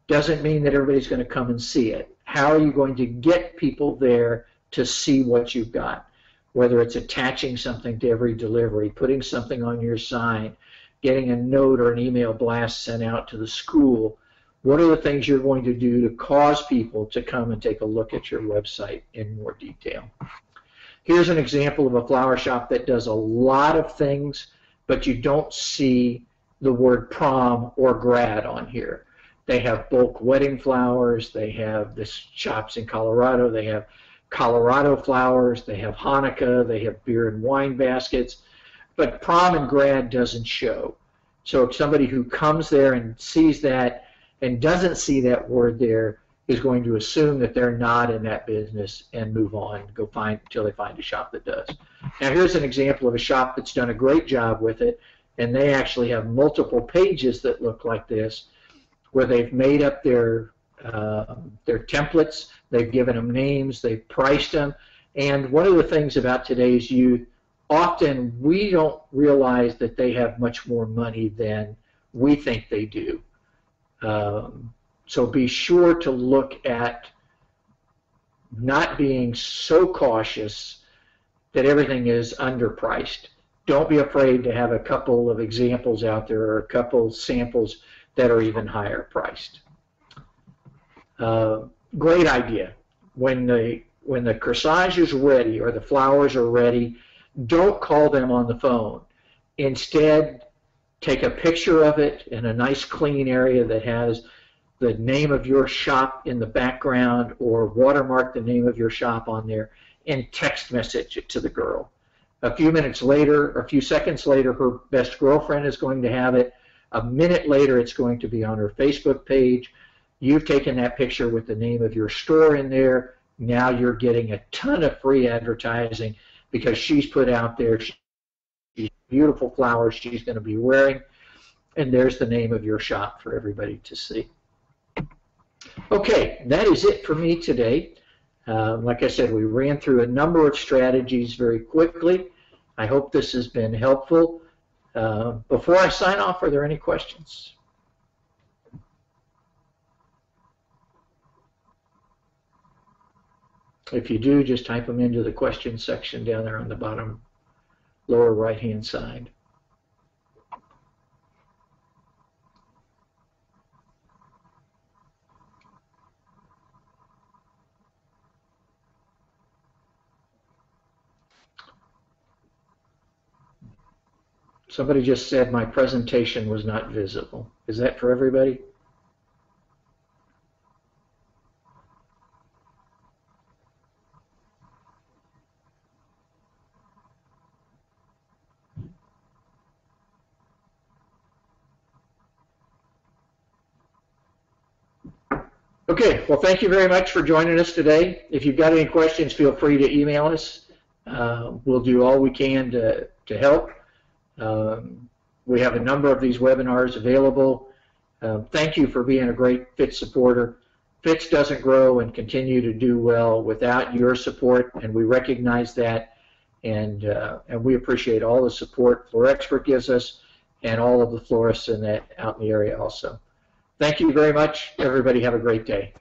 doesn't mean that everybody's going to come and see it. How are you going to get people there to see what you've got? Whether it's attaching something to every delivery, putting something on your sign, getting a note or an email blast sent out to the school. What are the things you're going to do to cause people to come and take a look at your website in more detail? Here's an example of a flower shop that does a lot of things, but you don't see the word prom or grad on here. They have bulk wedding flowers. They have this shops in Colorado. They have Colorado flowers. They have Hanukkah. They have beer and wine baskets. But prom and grad doesn't show. So if somebody who comes there and sees that and doesn't see that word there is going to assume that they're not in that business and move on, go find until they find a shop that does. Now here's an example of a shop that's done a great job with it, and they actually have multiple pages that look like this, where they've made up their templates, they've given them names, they've priced them, and one of the things about today's youth, often we don't realize that they have much more money than we think they do. So be sure to look at not being so cautious that everything is underpriced. Don't be afraid to have a couple of examples out there or a couple samples that are even higher priced. Great idea. When the corsage is ready or the flowers are ready, don't call them on the phone. Instead, take a picture of it in a nice clean area that has the name of your shop in the background, or watermark the name of your shop on there, and text message it to the girl. A few minutes later, or a few seconds later, her best girlfriend is going to have it. A minute later, it's going to be on her Facebook page. You've taken that picture with the name of your store in there. Now you're getting a ton of free advertising because she's put out there she's beautiful flowers she's going to be wearing, and there's the name of your shop for everybody to see. Okay, that is it for me today. Like I said, we ran through a number of strategies very quickly. I hope this has been helpful. Before I sign off, are there any questions? If you do, just type them into the questions section down there on the bottom lower right-hand side. Somebody just said my presentation was not visible. Is that for everybody? Okay, well, thank you very much for joining us today. If you've got any questions, feel free to email us. We'll do all we can to help. We have a number of these webinars available. Thank you for being a great Fitz supporter. Fitz doesn't grow and continue to do well without your support, and we recognize that, and we appreciate all the support Floor Expert gives us and all of the florists out in the area also. Thank you very much. Everybody have a great day.